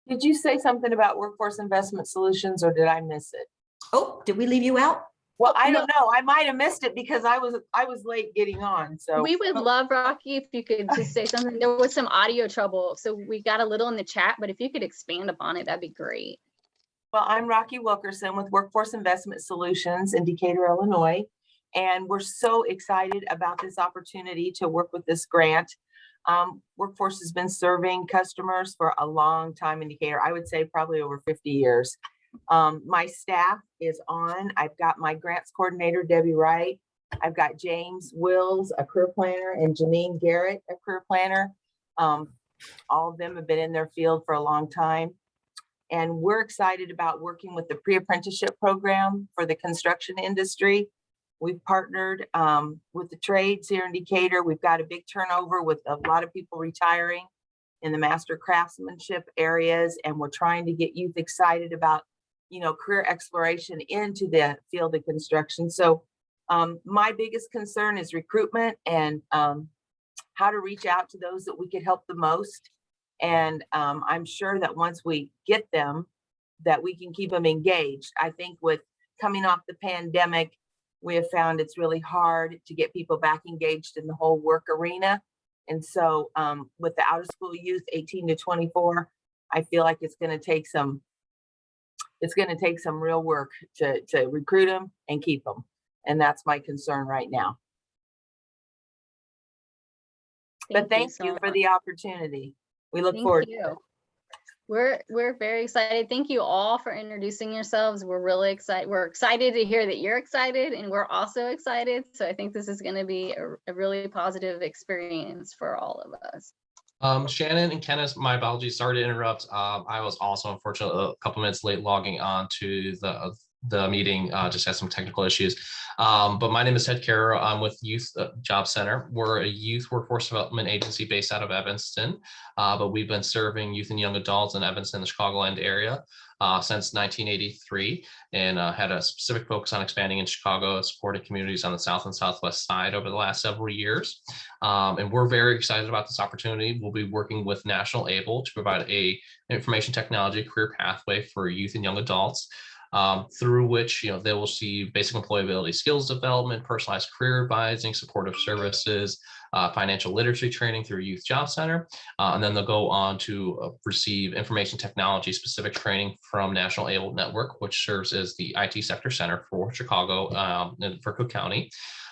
Speaker 23: Did you say something about workforce investment solutions, or did I miss it?
Speaker 3: Oh, did we leave you out?
Speaker 23: Well, I don't know. I might have missed it because I was late getting on. So
Speaker 4: we would love, Rocky, if you could just say something. There was some audio trouble, so we got a little in the chat, but if you could expand upon it, that'd be great.
Speaker 23: Well, I'm Rocky Wilkerson with Workforce Investment Solutions in Decatur, Illinois, and we're so excited about this opportunity to work with this grant. Workforce has been serving customers for a long time in Decatur. I would say probably over 50 years. My staff is on. I've got my grants coordinator, Debbie Wright. I've got James Wills, a career planner, and Janine Garrett, a career planner. All of them have been in their field for a long time. And we're excited about working with the pre-apprenticeship program for the construction industry. We've partnered with the trades here in Decatur. We've got a big turnover with a lot of people retiring in the master craftsmanship areas. And we're trying to get youth excited about, you know, career exploration into the field of construction. So my biggest concern is recruitment and how to reach out to those that we could help the most. And I'm sure that once we get them, that we can keep them engaged. I think with coming off the pandemic, we have found it's really hard to get people back engaged in the whole work arena. And so with the out of school youth, 18 to 24, I feel like it's going to take some real work to recruit them and keep them. And that's my concern right now. But thank you for the opportunity. We look forward to it.
Speaker 4: We're very excited. Thank you all for introducing yourselves. We're really excited. We're excited to hear that you're excited, and we're also excited. So I think this is going to be a really positive experience for all of us.
Speaker 2: Shannon and Kenneth, my apologies, sorry to interrupt. I was also unfortunately a couple minutes late logging on to the meeting, just had some technical issues. But my name is Ted Carroll. I'm with Youth Job Center. We're a youth workforce development agency based out of Evanston, but we've been serving youth and young adults in Evanston, the Chicagoland area since 1983, and had a specific focus on expanding in Chicago, supporting communities on the south and southwest side over the last several years. And we're very excited about this opportunity. We'll be working with National Able to provide a information technology career pathway for youth and young adults, through which they will see basic employability skills development, personalized career advising, supportive services, financial literacy training through Youth Job Center, and then they'll go on to receive information technology specific training from National Able Network, which serves as the IT sector center for Chicago and for Cook County.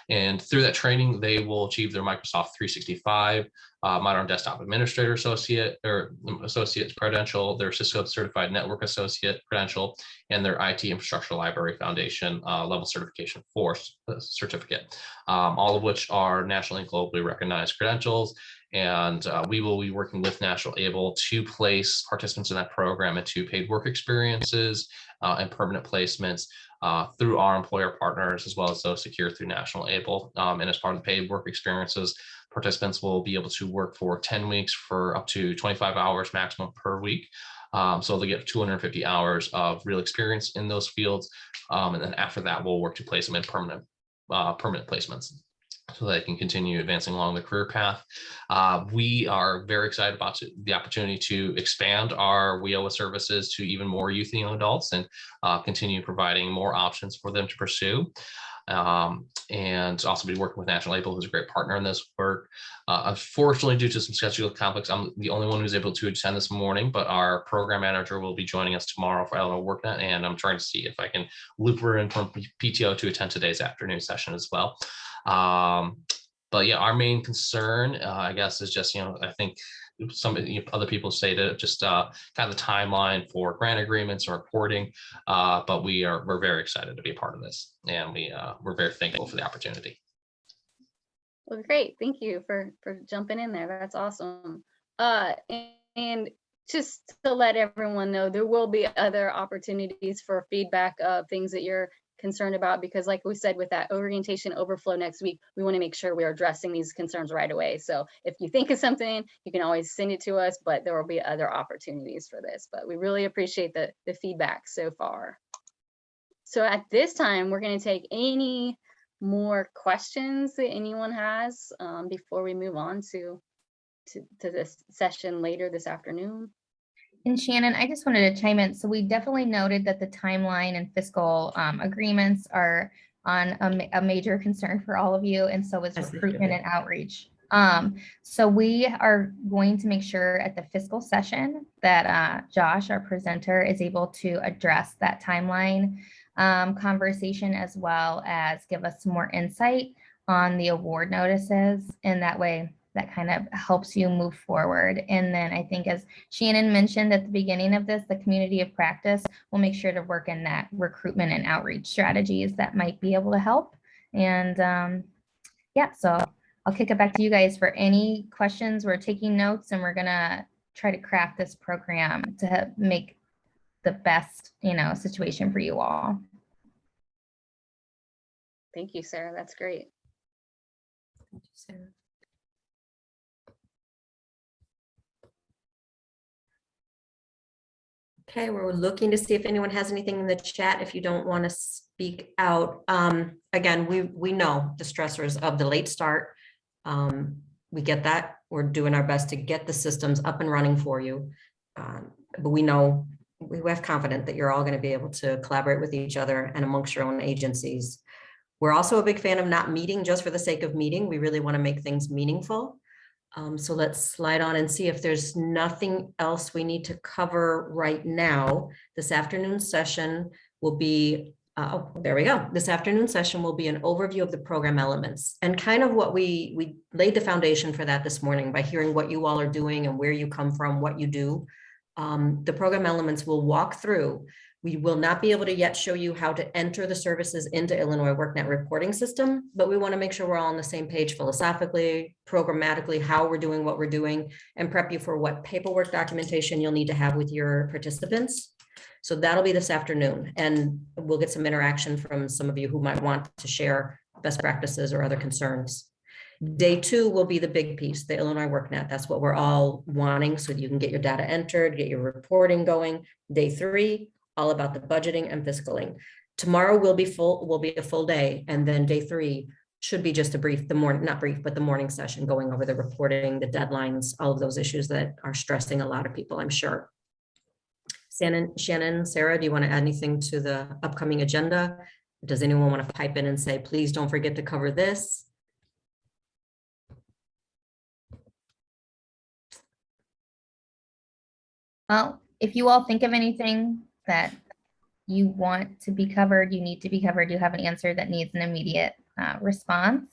Speaker 2: And through that training, they will achieve their Microsoft 365 Modern Desktop Administrator Associate or Associate credential, their Cisco Certified Network Associate credential, and their IT Infrastructure Library Foundation level certification 4 certificate, all of which are nationally and globally recognized credentials. And we will be working with National Able to place participants in that program into paid work experiences and permanent placements through our employer partners, as well as those secured through National Able. And as part of the paid work experiences, participants will be able to work for 10 weeks for up to 25 hours maximum per week. So they get 250 hours of real experience in those fields. And then after that, we'll work to place them in permanent placements, so they can continue advancing along the career path. We are very excited about the opportunity to expand our WIOA services to even more youth and young adults and continue providing more options for them to pursue. And also be working with National Able, who's a great partner in this work. Unfortunately, due to some schedule conflicts, I'm the only one who's able to attend this morning, but our program manager will be joining us tomorrow for Illinois WorkNet, and I'm trying to see if I can loop her in from PTO to attend today's afternoon session as well. But yeah, our main concern, I guess, is just, I think some other people say that just kind of the timeline for grant agreements or reporting, but we're very excited to be a part of this, and we're very thankful for the opportunity.
Speaker 4: Well, great. Thank you for jumping in there. That's awesome. And just to let everyone know, there will be other opportunities for feedback of things that you're concerned about, because like we said, with that orientation overflow next week, we want to make sure we are addressing these concerns right away. So if you think of something, you can always send it to us, but there will be other opportunities for this. But we really appreciate the feedback so far. So at this time, we're going to take any more questions that anyone has before we move on to this session later this afternoon.
Speaker 5: And Shannon, I just wanted to chime in. So we definitely noted that the timeline and fiscal agreements are on a major concern for all of you, and so is recruitment and outreach. So we are going to make sure at the fiscal session that Josh, our presenter, is able to address that timeline conversation, as well as give us some more insight on the award notices, and that way that kind of helps you move forward. And then I think, as Shannon mentioned at the beginning of this, the community of practice will make sure to work in that recruitment and outreach strategies that might be able to help. And yeah, so I'll kick it back to you guys for any questions. We're taking notes, and we're gonna try to craft this program to make the best, situation for you all.
Speaker 4: Thank you, Sarah. That's great.
Speaker 3: Thank you, Sarah. Okay, we're looking to see if anyone has anything in the chat. If you don't want to speak out, again, we know the stressors of the late start. We get that. We're doing our best to get the systems up and running for you. But we know, we have confidence that you're all going to be able to collaborate with each other and amongst your own agencies. We're also a big fan of not meeting just for the sake of meeting. We really want to make things meaningful. So let's slide on and see if there's nothing else we need to cover right now. This afternoon session will be, oh, there we go. This afternoon session will be an overview of the program elements, and kind of what we laid the foundation for that this morning by hearing what you all are doing and where you come from, what you do. The program elements will walk through. We will not be able to yet show you how to enter the services into Illinois WorkNet reporting system, but we want to make sure we're all on the same page philosophically, programmatically, how we're doing what we're doing, and prep you for what paperwork documentation you'll need to have with your participants. So that'll be this afternoon, and we'll get some interaction from some of you who might want to share best practices or other concerns. Day 2 will be the big piece, the Illinois WorkNet. That's what we're all wanting, so that you can get your data entered, get your reporting going. Day 3, all about the budgeting and fiscaling. Tomorrow will be a full day, and then day 3 should be just a brief, not brief, but the morning session going over the reporting, the deadlines, all of those issues that are stressing a lot of people, I'm sure. Shannon, Sarah, do you want to add anything to the upcoming agenda? Does anyone want to pipe in and say, please don't forget to cover this?
Speaker 5: Well, if you all think of anything that you want to be covered, you need to be covered, you have an answer that needs an immediate response.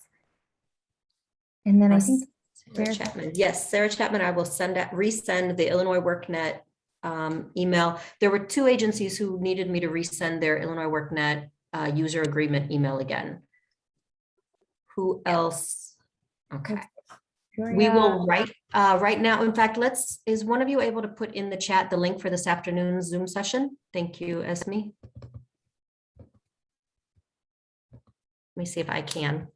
Speaker 5: And then I think
Speaker 3: Sarah Chapman. Yes, Sarah Chapman, I will resend the Illinois WorkNet email. There were 2 agencies who needed me to resend their Illinois WorkNet user agreement email again. Who else? Okay. We will right now. In fact, is one of you able to put in the chat the link for this afternoon's Zoom session? Thank you, Esme. Let me see if I can.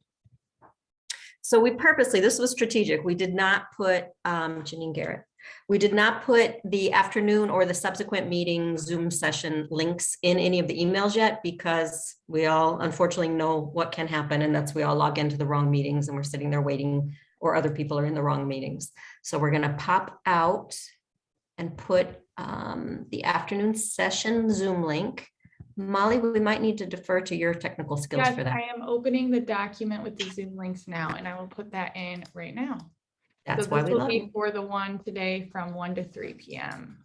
Speaker 3: So we purposely, this was strategic. We did not put Janine Garrett. We did not put the afternoon or the subsequent meeting Zoom session links in any of the emails yet, because we all unfortunately know what can happen, and that's we all log into the wrong meetings and we're sitting there waiting, or other people are in the wrong meetings. So we're going to pop out and put the afternoon session Zoom link. Molly, we might need to defer to your technical skills
Speaker 6: Yes,
Speaker 3: for that.
Speaker 6: I am opening the document with the Zoom links now, and I will put that in right now.
Speaker 3: That's
Speaker 6: So
Speaker 3: why
Speaker 6: this
Speaker 3: we
Speaker 6: will
Speaker 3: love
Speaker 6: be
Speaker 3: you.
Speaker 6: for the one today from 1 to 3 p.m.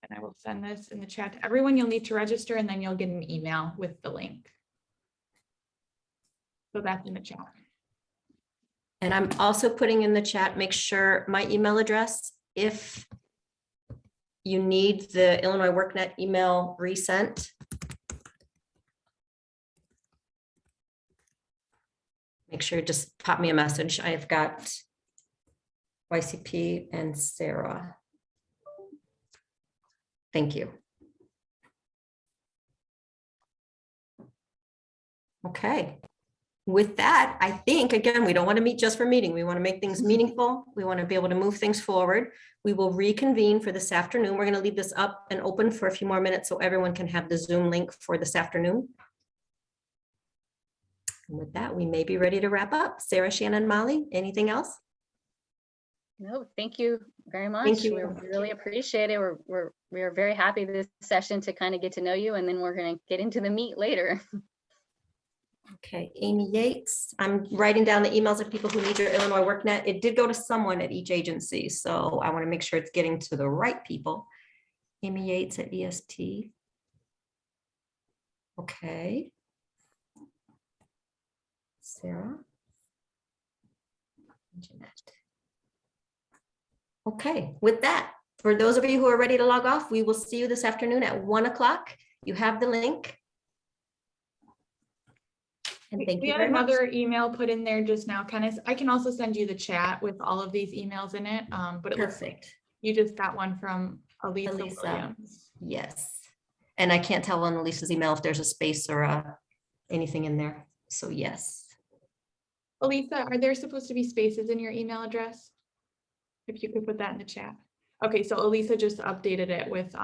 Speaker 6: And I will send this in the chat to everyone. You'll need to register, and then you'll get an email with the link. So that's in the chat.
Speaker 3: And I'm also putting in the chat, make sure my email address, if you need the Illinois WorkNet email resent, make sure you just pop me a message. I've got YCP and Sarah. Thank you. Okay. With that, I think, again, we don't want to meet just for meeting. We want to make things meaningful. We want to be able to move things forward. We will reconvene for this afternoon. We're going to leave this up and open for a few more minutes so everyone can have the Zoom link for this afternoon. And with that, we may be ready to wrap up. Sarah, Shannon, Molly, anything else?
Speaker 4: No, thank you very much.
Speaker 3: Thank you.
Speaker 4: We really appreciate it. We're very happy this session to kind of get to know you, and then we're going to get into the meat later.
Speaker 3: Okay, Amy Yates. I'm writing down the emails of people who need your Illinois WorkNet. It did go to someone at each agency, so I want to make sure it's getting to the right people. Amy Yates at EST. Okay. Sarah. Jeanette. Okay, with that, for those of you who are ready to log off, we will see you this afternoon at 1 o'clock. You have the link. And thank
Speaker 6: We
Speaker 3: you
Speaker 6: had
Speaker 3: very much.
Speaker 6: another email put in there just now, Kenneth. I can also send you the chat with all of these emails in it. But it looks like you just got one from Elisa Williams.
Speaker 3: Yes. And I can't tell on Elisa's email if there's a space or anything in there. So yes.
Speaker 6: Elisa, are there supposed to be spaces in your email address? If you could put that in the chat. Okay, so Elisa just updated it with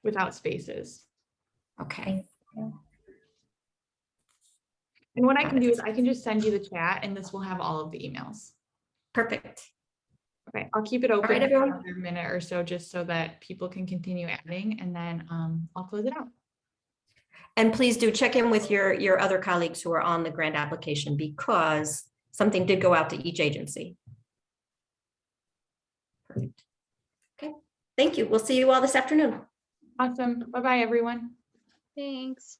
Speaker 6: without spaces.
Speaker 3: Okay.
Speaker 6: And what I can do is I can just send you the chat, and this will have all of the emails.
Speaker 3: Perfect.
Speaker 6: Okay, I'll keep it open
Speaker 3: right,
Speaker 6: for
Speaker 3: everyone.
Speaker 6: another minute or so, just so that people can continue adding, and then I'll close it out.
Speaker 3: And please do check in with your other colleagues who are on the grant application, because something did go out to each agency. Perfect. Okay, thank you. We'll see you all this afternoon.
Speaker 6: Awesome. Bye-bye, everyone.
Speaker 4: Thanks.